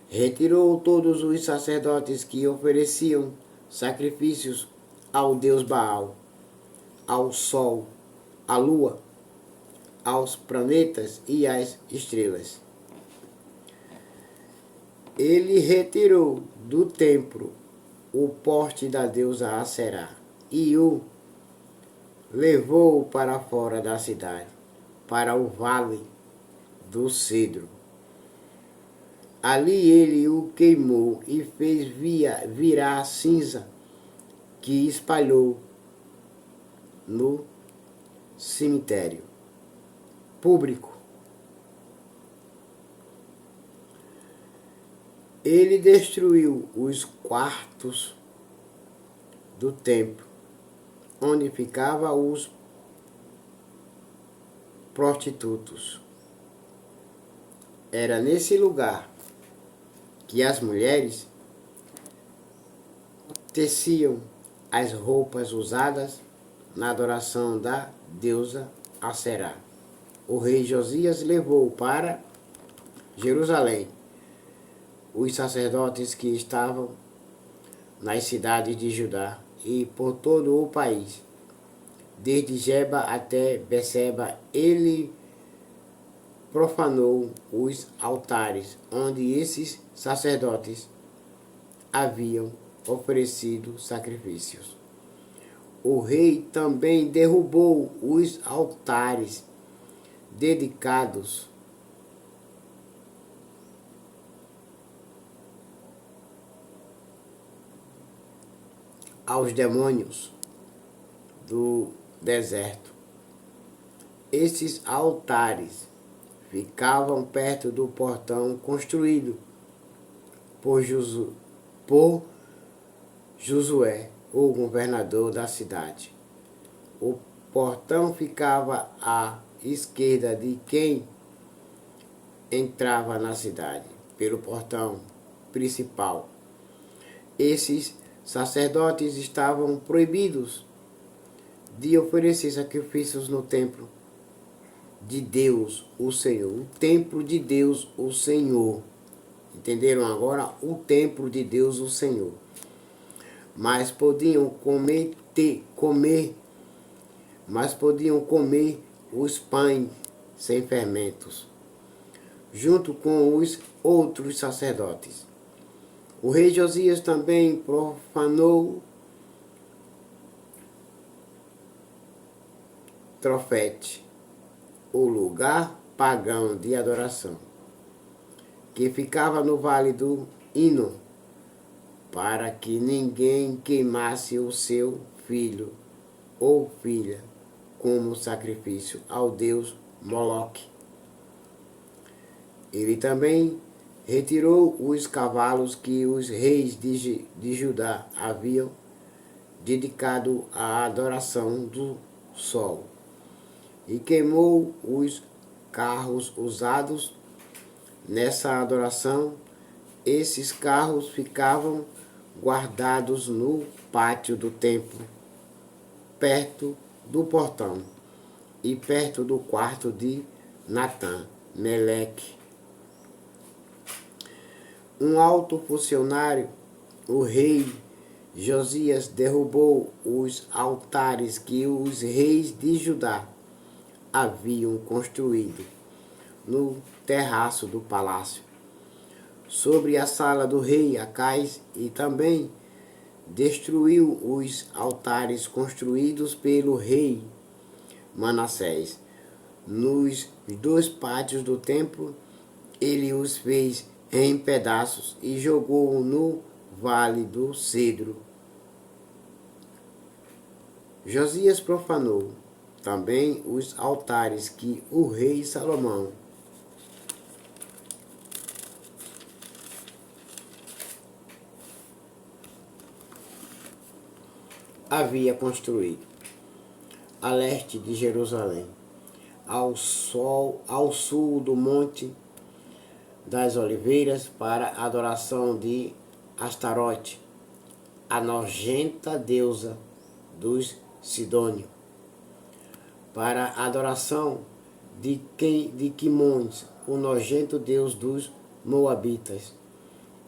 retirou todos os sacerdotes que ofereciam sacrifícios ao deus Baal, ao sol, à lua, aos planetas e às estrelas. Ele retirou do templo o poste da deusa Aserá e o levou para fora da cidade, para o vale do Cedro. Ali ele o queimou e fez virar cinza, que espalhou no cemitério público. Ele destruiu os quartos do templo, onde ficavam os prostitutos. Era nesse lugar que as mulheres teciam as roupas usadas na adoração da deusa Aserá. O rei Josias levou para Jerusalém os sacerdotes que estavam nas cidades de Judá e por todo o país, desde Geba até Beceba. Ele profanou os altares onde esses sacerdotes haviam oferecido sacrifícios. O rei também derrubou os altares dedicados aos demônios do deserto. Esses altares ficavam perto do portão construído por Josué, o governador da cidade. O portão ficava à esquerda de quem entrava na cidade, pelo portão principal. Esses sacerdotes estavam proibidos de oferecer sacrifícios no templo de Deus, o Senhor. O templo de Deus, o Senhor. Entenderam agora? O templo de Deus, o Senhor. Mas podiam comer os pães sem fermentos, junto com os outros sacerdotes. O rei Josias também profanou Tofete, o lugar pagão de adoração, que ficava no vale do Hino, para que ninguém queimasse o seu filho ou filha como sacrifício ao deus Moloque. Ele também retirou os cavalos que os reis de Judá haviam dedicado à adoração do sol e queimou os carros usados nessa adoração. Esses carros ficavam guardados no pátio do templo, perto do portão e perto do quarto de Natã, Meleque. Um alto funcionário, o rei Josias, derrubou os altares que os reis de Judá haviam construído no terraço do palácio, sobre a sala do rei Acais, e também destruiu os altares construídos pelo rei Manassés. Nos 2 pátios do templo, ele os fez em pedaços e jogou no vale do Cedro. Josias profanou também os altares que o rei Salomão havia construído a leste de Jerusalém, ao sul do Monte das Oliveiras, para a adoração de Astarote, a nojenta deusa dos Sidônios, para a adoração de Quimons, o nojento deus dos Moabitas,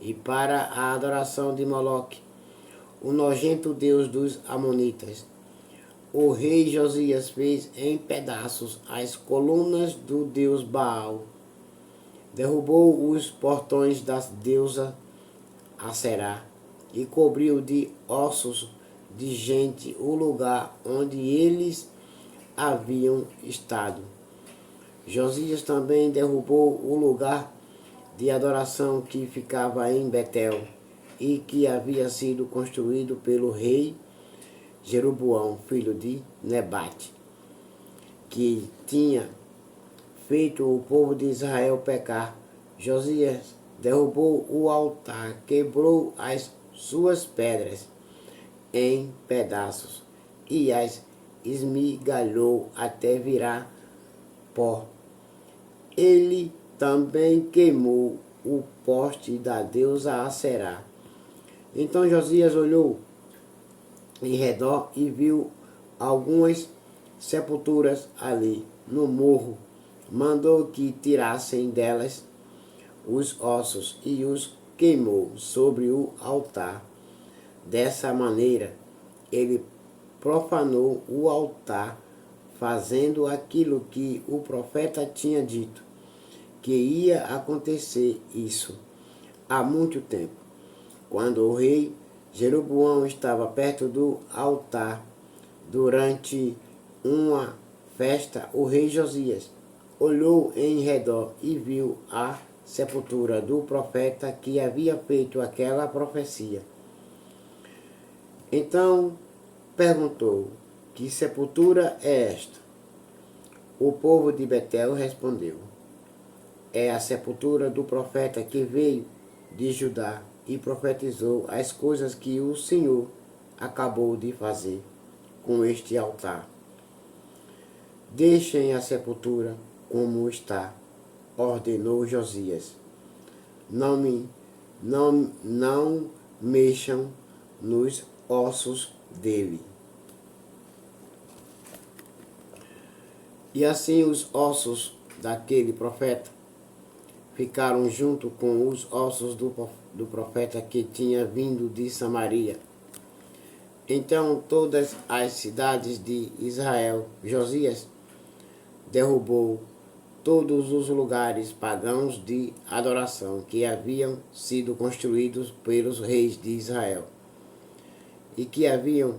e para a adoração de Moloque, o nojento deus dos Amonitas. O rei Josias fez em pedaços as colunas do deus Baal, derrubou os portões da deusa Aserá e cobriu de ossos de gente o lugar onde eles haviam estado. Josias também derrubou o lugar de adoração que ficava em Betel e que havia sido construído pelo rei Jeroboão, filho de Nebate, que tinha feito o povo de Israel pecar. Josias derrubou o altar, quebrou as suas pedras em pedaços e as esmigalhou até virar pó. Ele também queimou o poste da deusa Aserá. Então Josias olhou em redor e viu algumas sepulturas ali no morro. Mandou que tirassem delas os ossos e os queimou sobre o altar. Dessa maneira, ele profanou o altar, fazendo aquilo que o profeta tinha dito, que ia acontecer isso há muito tempo. Quando o rei Jeroboão estava perto do altar durante uma festa, o rei Josias olhou em redor e viu a sepultura do profeta que havia feito aquela profecia. Então perguntou: que sepultura é esta? O povo de Betel respondeu: é a sepultura do profeta que veio de Judá e profetizou as coisas que o Senhor acabou de fazer com este altar. Deixem a sepultura como está, ordenou Josias. Não mexam nos ossos dele. E assim os ossos daquele profeta ficaram junto com os ossos do profeta que tinha vindo de Samaria. Então todas as cidades de Israel, Josias derrubou todos os lugares pagãos de adoração que haviam sido construídos pelos reis de Israel e que haviam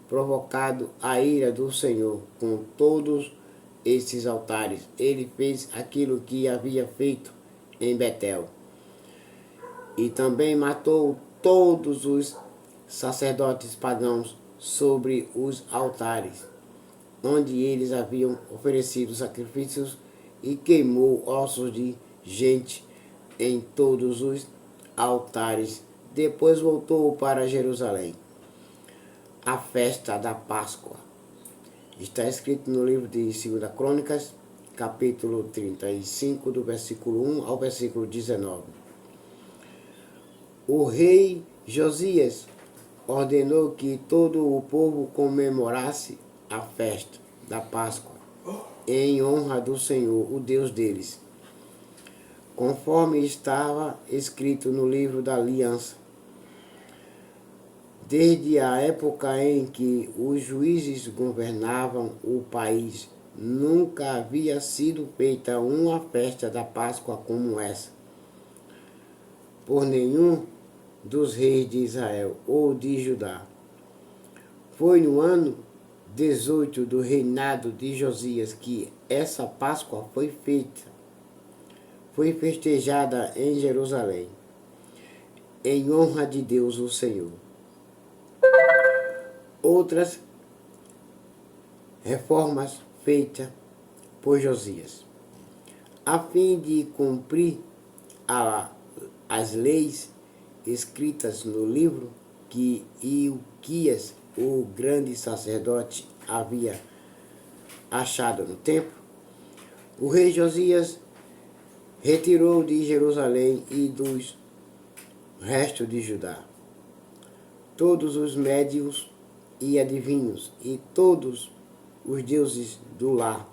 provocado a ira do Senhor com todos esses altares. Ele fez aquilo que havia feito em Betel e também matou todos os sacerdotes pagãos sobre os altares onde eles haviam oferecido sacrifícios e queimou ossos de gente em todos os altares. Depois voltou para Jerusalém. A festa da Páscoa. Está escrito no livro de 2 Crônicas, capítulo 35, do versículo 1 ao versículo 19. O rei Josias ordenou que todo o povo comemorasse a festa da Páscoa em honra do Senhor, o Deus deles, conforme estava escrito no livro da aliança. Desde a época em que os juízes governavam o país, nunca havia sido feita uma festa da Páscoa como essa, por nenhum dos reis de Israel ou de Judá. Foi no ano 18 do reinado de Josias que essa Páscoa foi festejada em Jerusalém, em honra de Deus o Senhor. Outras reformas feitas por Josias, a fim de cumprir as leis escritas no livro que Ilquias, o grande sacerdote, havia achado no templo. O rei Josias retirou de Jerusalém e dos restos de Judá todos os médios e adivinhos e todos os deuses do lar,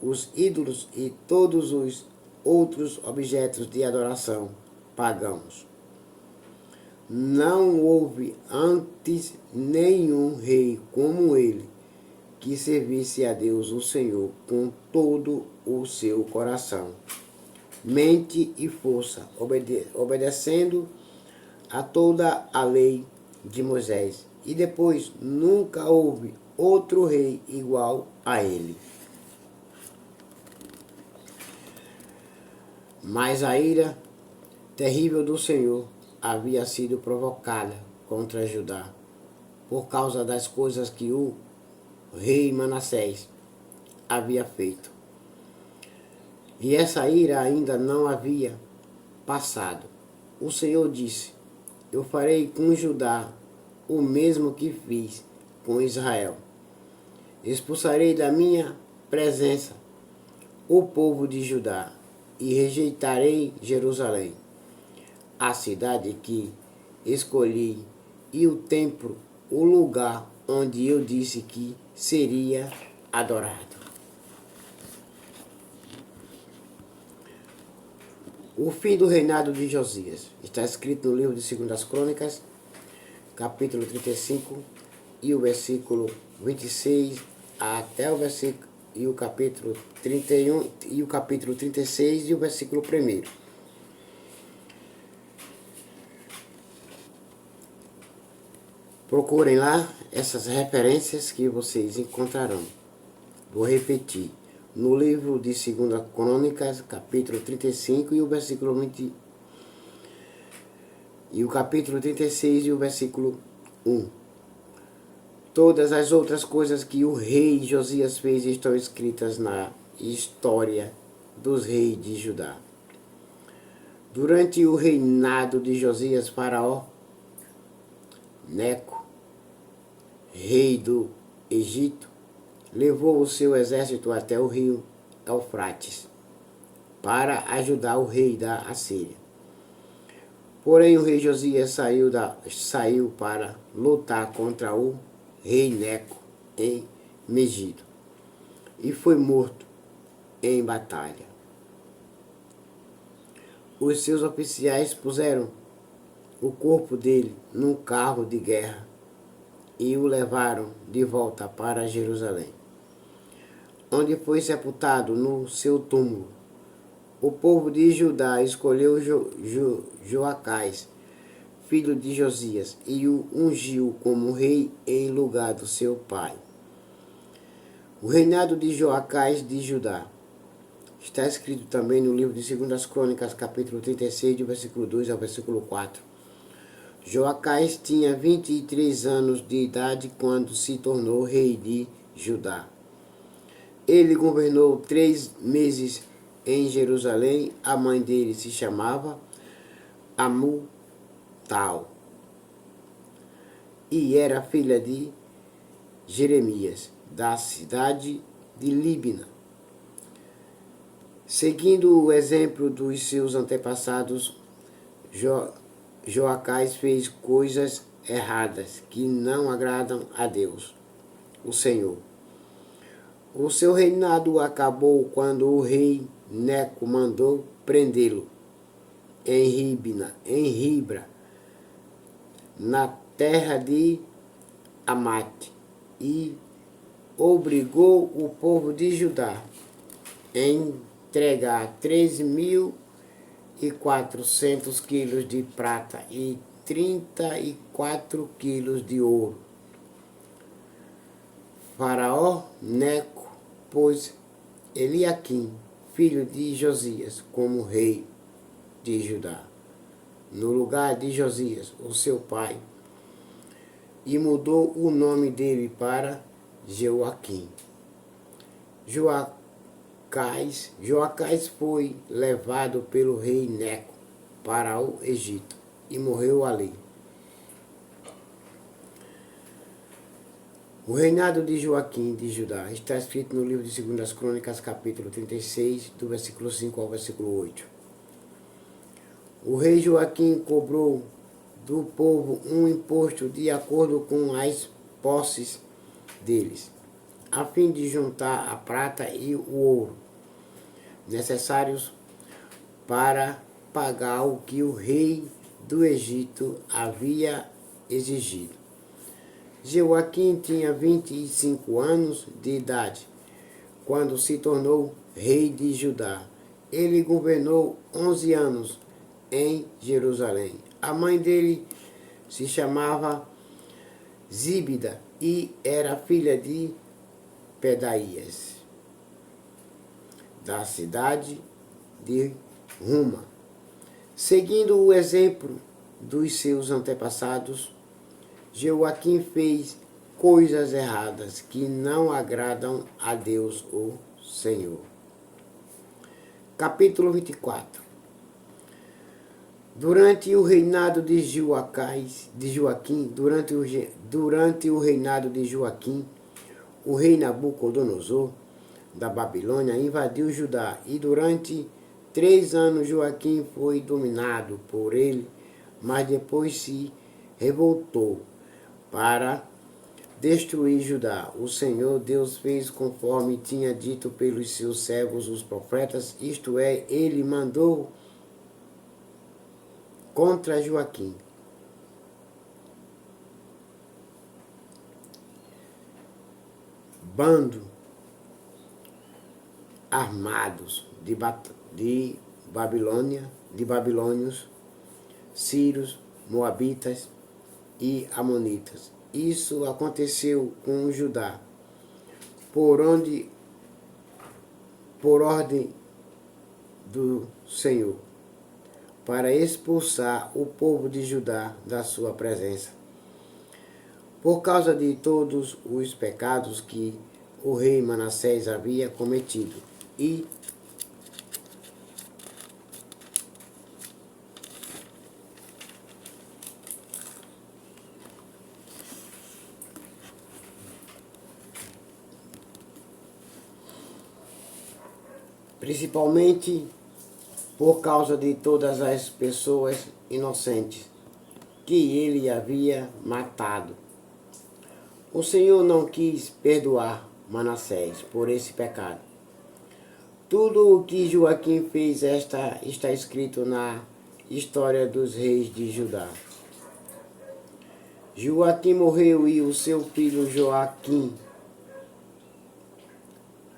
os ídolos e todos os outros objetos de adoração pagãos. Não houve antes nenhum rei como ele, que servisse a Deus o Senhor com todo o seu coração, mente e força, obedecendo a toda a lei de Moisés. E depois nunca houve outro rei igual a ele. Mas a ira terrível do Senhor havia sido provocada contra Judá, por causa das coisas que o rei Manassés havia feito. E essa ira ainda não havia passado. O Senhor disse: eu farei com Judá o mesmo que fiz com Israel. Expulsarei da minha presença o povo de Judá e rejeitarei Jerusalém, a cidade que escolhi, e o templo, o lugar onde eu disse que seria adorado. O fim do reinado de Josias está escrito no livro de 2 Crônicas, capítulo 35, e o versículo 26 até o versículo e o capítulo 31 e o capítulo 36 e o versículo 1. Procurem lá essas referências que vocês encontrarão. Vou repetir. No livro de 2 Crônicas, capítulo 35 e o versículo 20, e o capítulo 36 e o versículo 1. Todas as outras coisas que o rei Josias fez estão escritas na história dos reis de Judá. Durante o reinado de Josias, Faraó Neco, rei do Egito, levou o seu exército até o rio Eufrates para ajudar o rei da Assíria. Porém, o rei Josias saiu para lutar contra o rei Neco em Megido e foi morto em batalha. Os seus oficiais puseram o corpo dele num carro de guerra e o levaram de volta para Jerusalém, onde foi sepultado no seu túmulo. O povo de Judá escolheu Joacás, filho de Josias, e o ungiu como rei em lugar do seu pai. O reinado de Joacás de Judá está escrito também no livro de 2 Crônicas, capítulo 36, do versículo 2 ao versículo 4. Joacás tinha 23 anos de idade quando se tornou rei de Judá. Ele governou 3 meses em Jerusalém. A mãe dele se chamava Amutal e era filha de Jeremias, da cidade de Líbina. Seguindo o exemplo dos seus antepassados, Joacás fez coisas erradas que não agradam a Deus, o Senhor. O seu reinado acabou quando o rei Neco mandou prendê-lo em Ribra, na terra de Amate, e obrigou o povo de Judá a entregar 3.400 quilos de prata e 34 quilos de ouro. Faraó Neco pôs Eliaquim, filho de Josias, como rei de Judá, no lugar de Josias, o seu pai, e mudou o nome dele para Joaquim. Joacás foi levado pelo rei Neco para o Egito e morreu ali. O reinado de Joaquim de Judá está escrito no livro de 2 Crônicas, capítulo 36, do versículo 5 ao versículo 8. O rei Joaquim cobrou do povo um imposto de acordo com as posses deles, a fim de juntar a prata e o ouro necessários para pagar o que o rei do Egito havia exigido. Joaquim tinha 25 anos de idade quando se tornou rei de Judá. Ele governou 11 anos em Jerusalém. A mãe dele se chamava Zíbida e era filha de Pedaías, da cidade de Ruma. Seguindo o exemplo dos seus antepassados, Joaquim fez coisas erradas que não agradam a Deus, o Senhor. Capítulo 24. Durante o reinado de Joaquim, o rei Nabucodonosor da Babilônia invadiu Judá, e durante 3 anos Joaquim foi dominado por ele, mas depois se revoltou para destruir Judá. O Senhor Deus fez conforme tinha dito pelos seus servos os profetas, isto é, ele mandou contra Joaquim bando armados de babilônios, sírios, moabitas e amonitas. Isso aconteceu com Judá, por ordem do Senhor, para expulsar o povo de Judá da sua presença, por causa de todos os pecados que o rei Manassés havia cometido. E principalmente por causa de todas as pessoas inocentes que ele havia matado. O Senhor não quis perdoar Manassés por esse pecado. Tudo o que Joaquim fez está escrito na história dos reis de Judá. Joaquim morreu e o seu filho Joaquim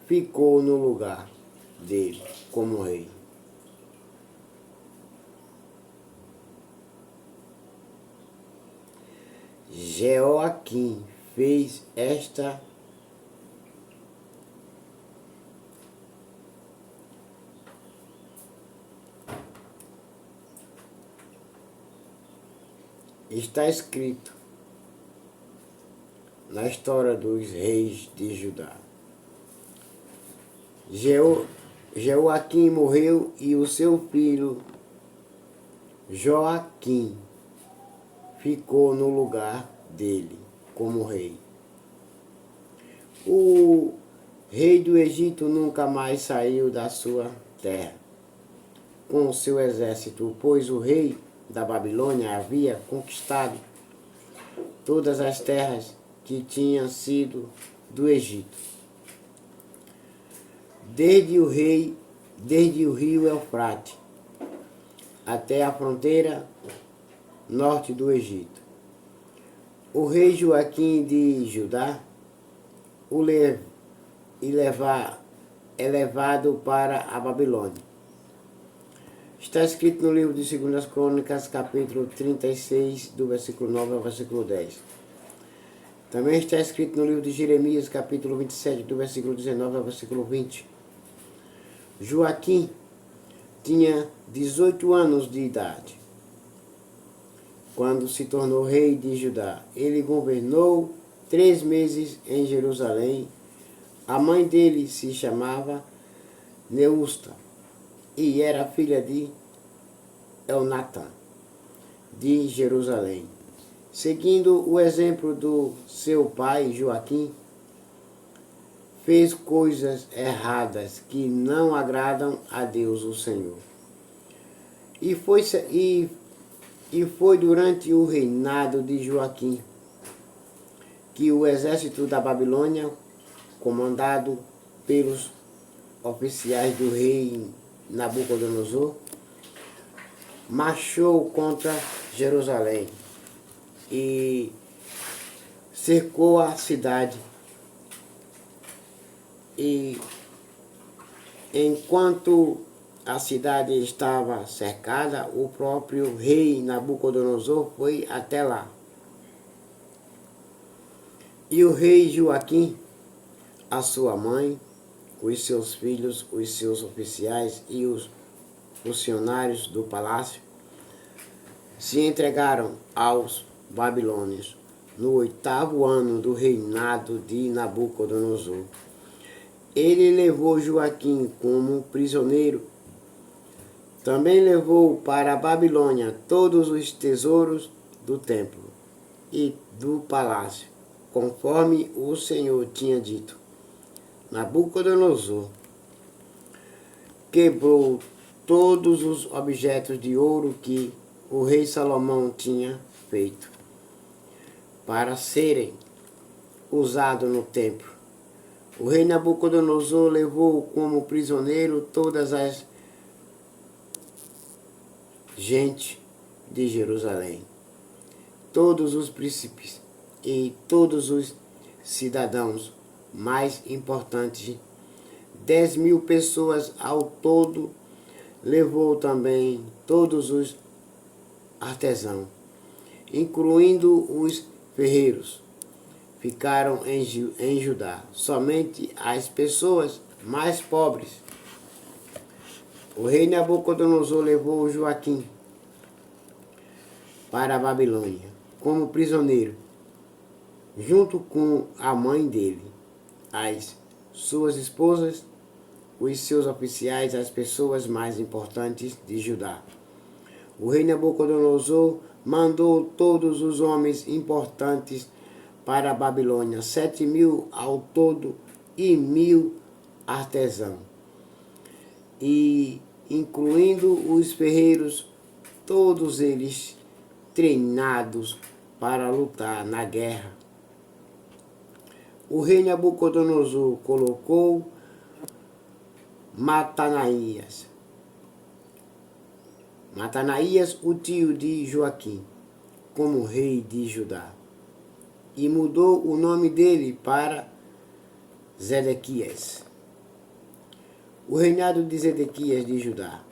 ficou no lugar dele como rei. Joaquim fez esta está escrito na história dos reis de Judá. Joaquim morreu e o seu filho Joaquim ficou no lugar dele como rei. O rei do Egito nunca mais saiu da sua terra com o seu exército, pois o rei da Babilônia havia conquistado todas as terras que tinham sido do Egito, desde o rio Eufrate até a fronteira norte do Egito. O rei Joaquim de Judá é levado para a Babilônia. Está escrito no livro de 2 Crônicas, capítulo 36, do versículo 9 ao versículo 10. Também está escrito no livro de Jeremias, capítulo 27, do versículo 19 ao versículo 20. Joaquim tinha 18 anos de idade quando se tornou rei de Judá. Ele governou 3 meses em Jerusalém. A mãe dele se chamava Neusta e era filha de Elnatã, de Jerusalém. Seguindo o exemplo do seu pai Joaquim, fez coisas erradas que não agradam a Deus, o Senhor. E foi durante o reinado de Joaquim que o exército da Babilônia, comandado pelos oficiais do rei Nabucodonosor, marchou contra Jerusalém e cercou a cidade. E enquanto a cidade estava cercada, o próprio rei Nabucodonosor foi até lá. E o rei Joaquim, a sua mãe, os seus filhos, os seus oficiais e os funcionários do palácio se entregaram aos babilônios no 8º ano do reinado de Nabucodonosor. Ele levou Joaquim como prisioneiro. Também levou para a Babilônia todos os tesouros do templo e do palácio, conforme o Senhor tinha dito. Nabucodonosor quebrou todos os objetos de ouro que o rei Salomão tinha feito para serem usados no templo. O rei Nabucodonosor levou como prisioneiro todas as gente de Jerusalém, todos os príncipes e todos os cidadãos mais importantes, 10.000 pessoas ao todo. Levou também todos os artesãos, incluindo os ferreiros. Ficaram em Judá somente as pessoas mais pobres. O rei Nabucodonosor levou Joaquim para a Babilônia como prisioneiro, junto com a mãe dele, as suas esposas, os seus oficiais, as pessoas mais importantes de Judá. O rei Nabucodonosor mandou todos os homens importantes para a Babilônia, 7.000 ao todo e 1.000 artesãos, e incluindo os ferreiros, todos eles treinados para lutar na guerra. O rei Nabucodonosor colocou Matanaías, o tio de Joaquim, como rei de Judá, e mudou o nome dele para Zedequias. O reinado de Zedequias de Judá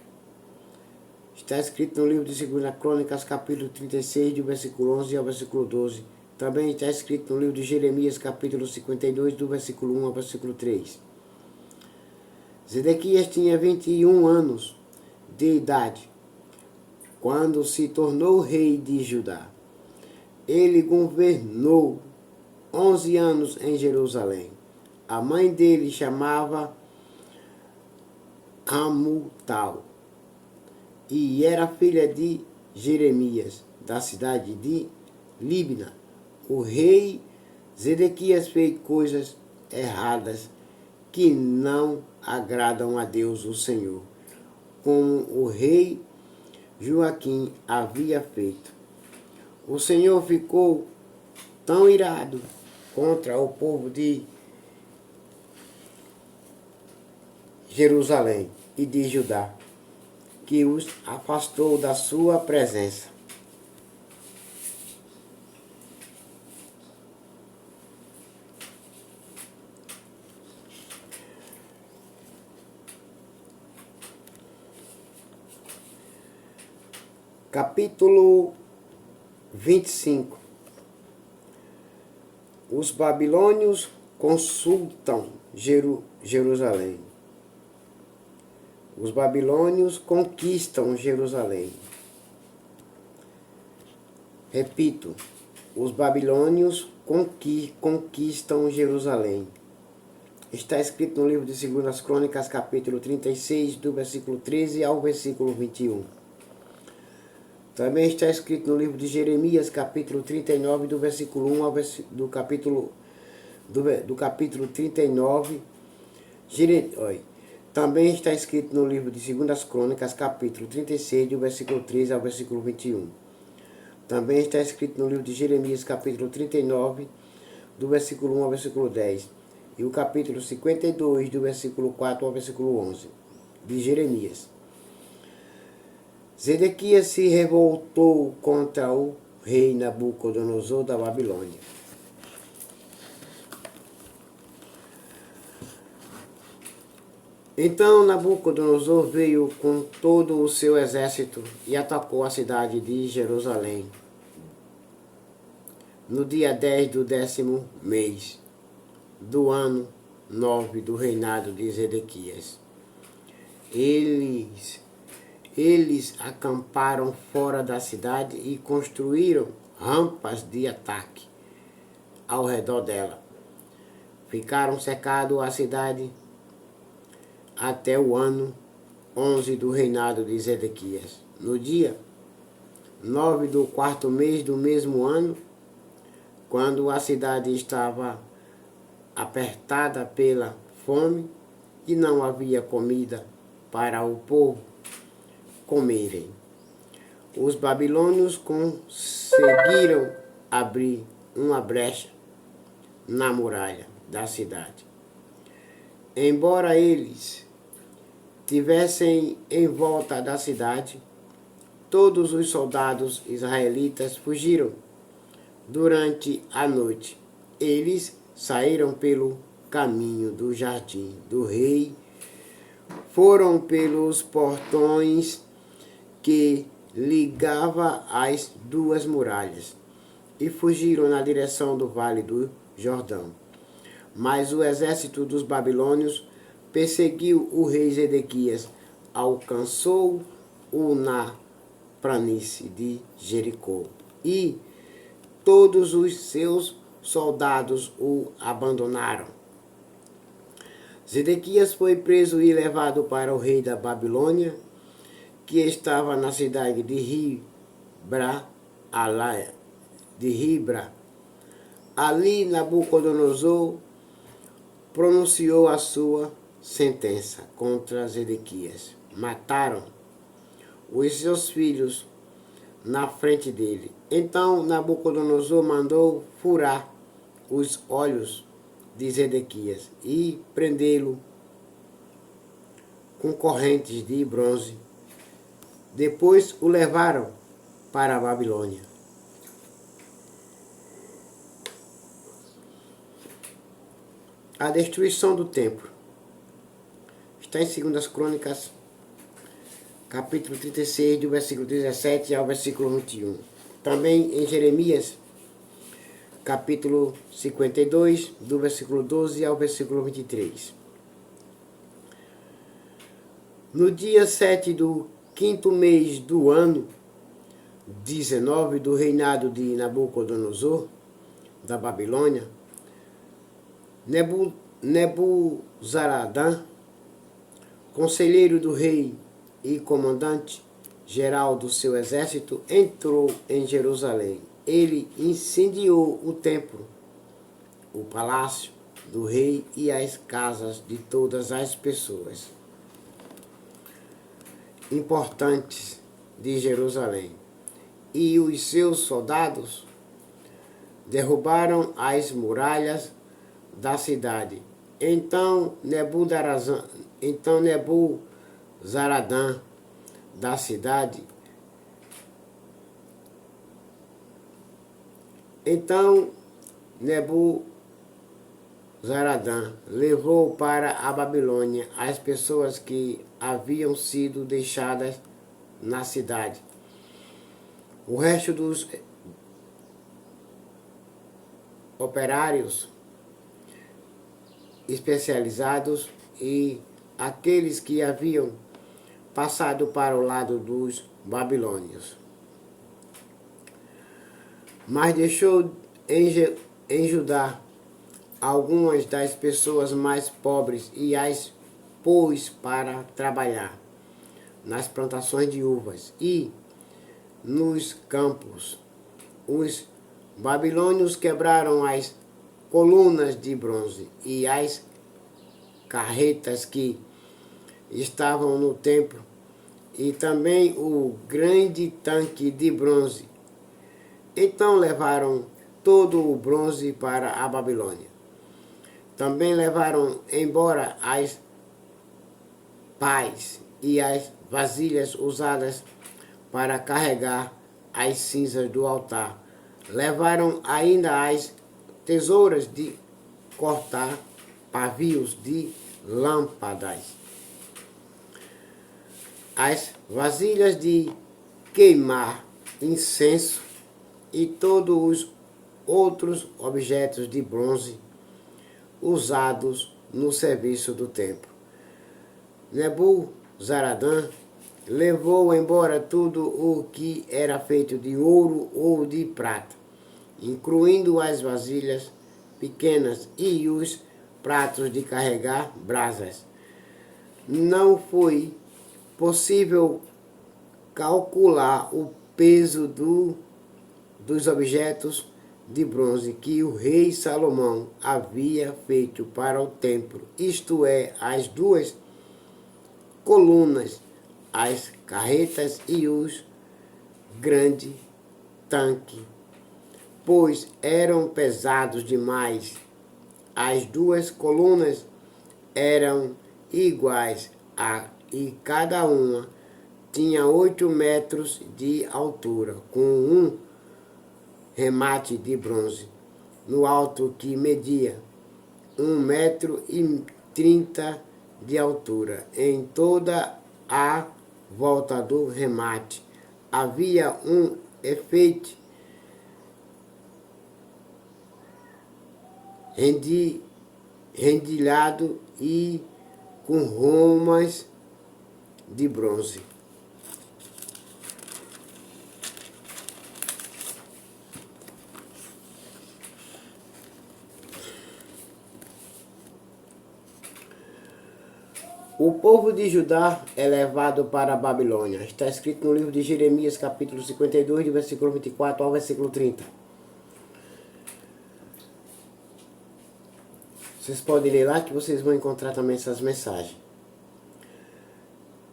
está escrito no livro de 2 Crônicas, capítulo 36, do versículo 11 ao versículo 12. Também está escrito no livro de Jeremias, capítulo 52, do versículo 1 ao versículo 3. Zedequias tinha 21 anos de idade quando se tornou rei de Judá. Ele governou 11 anos em Jerusalém. A mãe dele chamava Hamutal e era filha de Jeremias, da cidade de Libna. O rei Zedequias fez coisas erradas que não agradam a Deus, o Senhor, como o rei Joaquim havia feito. O Senhor ficou tão irado contra o povo de Jerusalém e de Judá, que os afastou da sua presença. Capítulo 25. Os babilônios consultam Jerusalém. Os babilônios conquistam Jerusalém. Repito, os babilônios conquistam Jerusalém. Está escrito no livro de 2 Crônicas, capítulo 36, do versículo 13 ao versículo 21. Também está escrito no livro de Jeremias, capítulo 39, do versículo 1 ao do capítulo 39. Também está escrito no livro de 2 Crônicas, capítulo 36, do versículo 13 ao versículo 21. Também está escrito no livro de Jeremias, capítulo 39, do versículo 1 ao versículo 10. E o capítulo 52, do versículo 4 ao versículo 11, de Jeremias. Zedequias se revoltou contra o rei Nabucodonosor da Babilônia. Então Nabucodonosor veio com todo o seu exército e atacou a cidade de Jerusalém no dia 10 do 10º mês do ano 9 do reinado de Zedequias. Eles acamparam fora da cidade e construíram rampas de ataque ao redor dela. Ficaram cercando a cidade até o ano 11 do reinado de Zedequias. No dia 9 do 4º mês do mesmo ano, quando a cidade estava apertada pela fome e não havia comida para o povo comerem, os babilônios conseguiram abrir uma brecha na muralha da cidade. Embora eles tivessem em volta da cidade, todos os soldados israelitas fugiram durante a noite. Eles saíram pelo caminho do jardim do rei, foram pelos portões que ligava as duas muralhas e fugiram na direção do vale do Jordão. Mas o exército dos babilônios perseguiu o rei Zedequias, alcançou-o na planície de Jericó e todos os seus soldados o abandonaram. Zedequias foi preso e levado para o rei da Babilônia, que estava na cidade de Ribla. Ali Nabucodonosor pronunciou a sua sentença contra Zedequias. Mataram os seus filhos na frente dele. Então Nabucodonosor mandou furar os olhos de Zedequias e prendê-lo com correntes de bronze. Depois o levaram para a Babilônia. A destruição do templo está em 2 Crônicas, capítulo 36, do versículo 17 ao versículo 21. Também em Jeremias, capítulo 52, do versículo 12 ao versículo 23. No dia 7 do 5º mês do ano 19 do reinado de Nabucodonosor, da Babilônia, Nebuzaradã, conselheiro do rei e comandante-geral do seu exército, entrou em Jerusalém. Ele incendiou o templo, o palácio do rei e as casas de todas as pessoas importantes de Jerusalém, e os seus soldados derrubaram as muralhas da cidade. Então Nebuzaradã da cidade Nebuzaradã levou para a Babilônia as pessoas que haviam sido deixadas na cidade. O resto dos operários especializados e aqueles que haviam passado para o lado dos babilônios. Mas deixou em Judá algumas das pessoas mais pobres e as pôs para trabalhar nas plantações de uvas e nos campos. Os babilônios quebraram as colunas de bronze e as carretas que estavam no templo, e também o grande tanque de bronze. Então levaram todo o bronze para a Babilônia. Também levaram embora as pás e as vasilhas usadas para carregar as cinzas do altar. Levaram ainda as tesouras de cortar pavios de lâmpadas, as vasilhas de queimar incenso e todos os outros objetos de bronze usados no serviço do templo. Nebuzaradã levou embora tudo o que era feito de ouro ou de prata, incluindo as vasilhas pequenas e os pratos de carregar brasas. Não foi possível calcular o peso dos objetos de bronze que o rei Salomão havia feito para o templo, isto é, as duas colunas, as carretas e os grandes tanques, pois eram pesados demais. As duas colunas eram iguais e cada uma tinha 8 metros de altura, com um remate de bronze no alto que media 1,30 m de altura. Em toda a volta do remate havia um efeito rendilhado e com romas de bronze. O povo de Judá é levado para a Babilônia. Está escrito no livro de Jeremias, capítulo 52, do versículo 24 ao versículo 30. Vocês podem ler lá que vocês vão encontrar também essas mensagens.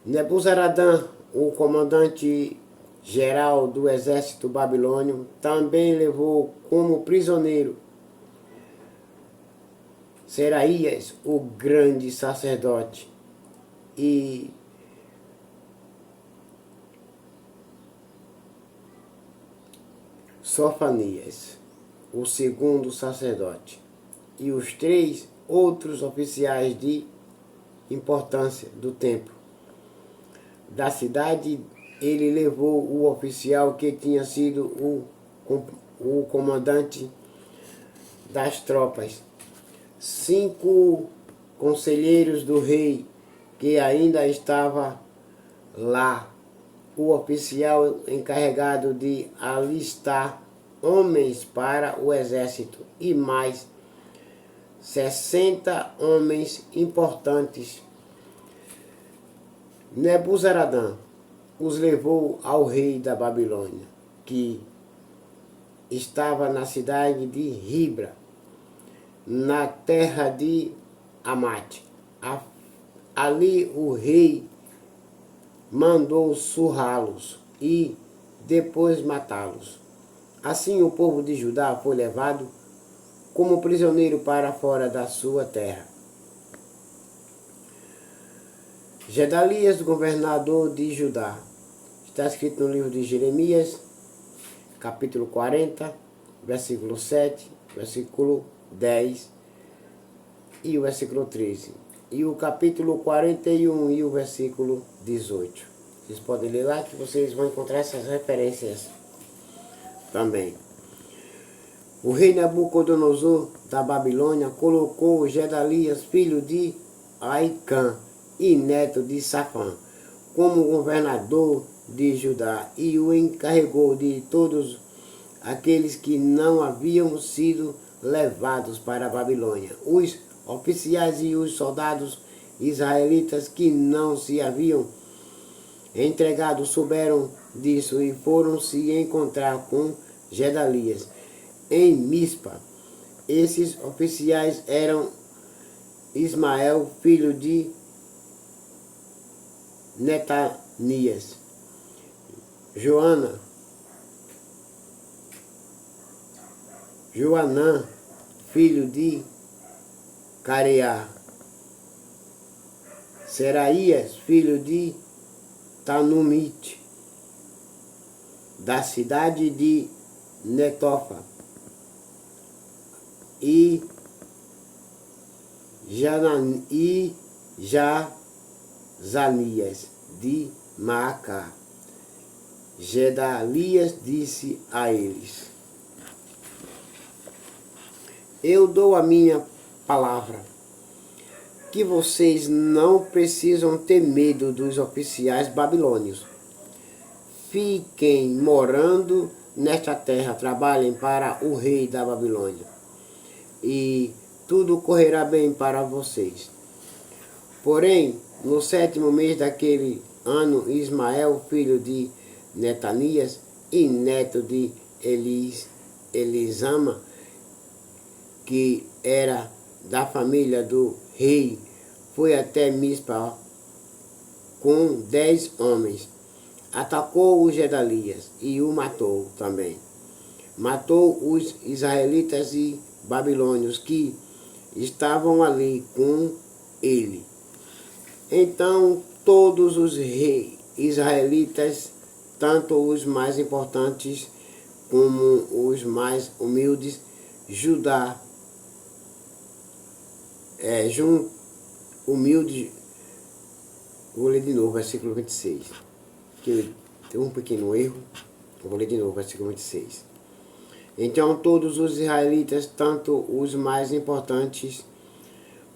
Nebuzaradã, o comandante geral do exército babilônio, também levou como prisioneiro Seraías, o grande sacerdote, e Sofanias, o segundo sacerdote, e os 3 outros oficiais de importância do templo. Da cidade, ele levou o oficial que tinha sido o comandante das tropas, 5 conselheiros do rei que ainda estava lá, o oficial encarregado de alistar homens para o exército e mais 60 homens importantes. Nebuzaradã os levou ao rei da Babilônia, que estava na cidade de Ribla, na terra de Amate. Ali o rei mandou surrá-los e depois matá-los. Assim o povo de Judá foi levado como prisioneiro para fora da sua terra. Gedalias, governador de Judá. Está escrito no livro de Jeremias, capítulo 40, versículo 7, versículo 10 e o versículo 13. E o capítulo 41 e o versículo 18. Vocês podem ler lá que vocês vão encontrar essas referências também. O rei Nabucodonosor da Babilônia colocou Gedalias, filho de Aicã e neto de Safã, como governador de Judá e o encarregou de todos aqueles que não haviam sido levados para a Babilônia. Os oficiais e os soldados israelitas que não se haviam entregado souberam disso e foram se encontrar com Gedalias em Mispa. Esses oficiais eram Ismael, filho de Netanias, Joanã, filho de Careá, Seraías, filho de Tanumite, da cidade de Netofa, e Jazanias de Maacá. Gedalias disse a eles: eu dou a minha palavra, que vocês não precisam ter medo dos oficiais babilônios. Fiquem morando nesta terra, trabalhem para o rei da Babilônia, e tudo correrá bem para vocês. Porém, no 7º mês daquele ano, Ismael, filho de Netanias e neto de Elisama, que era da família do rei, foi até Mispa com 10 homens. Atacou o Gedalias e o matou também. Matou os israelitas e babilônios que estavam ali com ele. Então todos os reis israelitas, tanto os mais importantes como os mais humildes, humilde, vou ler de novo, versículo 26, que tem um pequeno erro, vou ler de novo, versículo 26. Então todos os israelitas, tanto os mais importantes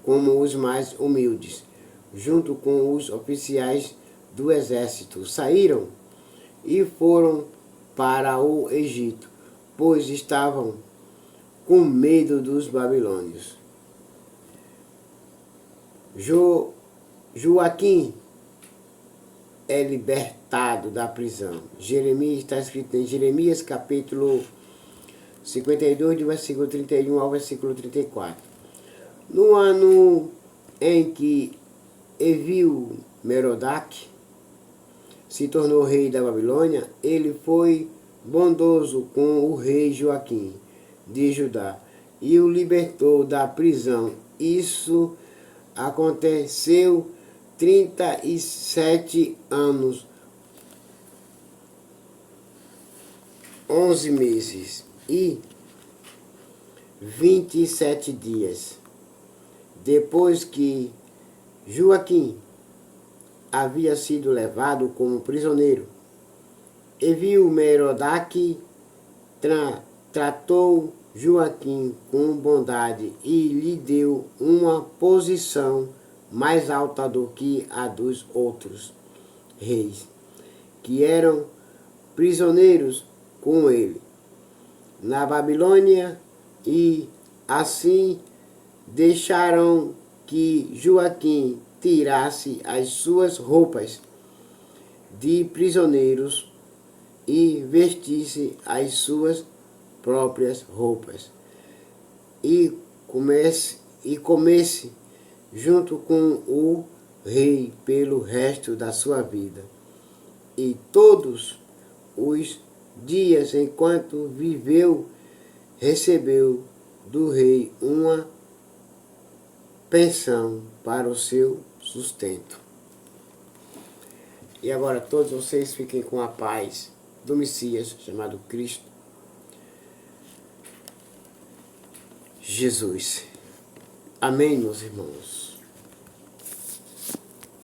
como os mais humildes, junto com os oficiais do exército, saíram e foram para o Egito, pois estavam com medo dos babilônios. Joaquim é libertado da prisão. Jeremias, está escrito em Jeremias capítulo 52, do versículo 31 ao versículo 34. No ano em que Evil-Merodach se tornou rei da Babilônia, ele foi bondoso com o rei Joaquim de Judá e o libertou da prisão. Isso aconteceu 37 anos, 11 meses e 27 dias depois que Joaquim havia sido levado como prisioneiro. Evil-Merodach tratou Joaquim com bondade e lhe deu uma posição mais alta do que a dos outros reis, que eram prisioneiros com ele na Babilônia, e assim deixaram que Joaquim tirasse as suas roupas de prisioneiros e vestisse as suas próprias roupas e comesse junto com o rei pelo resto da sua vida. E todos os dias enquanto viveu, recebeu do rei uma pensão para o seu sustento. E agora todos vocês fiquem com a paz do Messias, chamado Cristo Jesus. Amém, meus irmãos.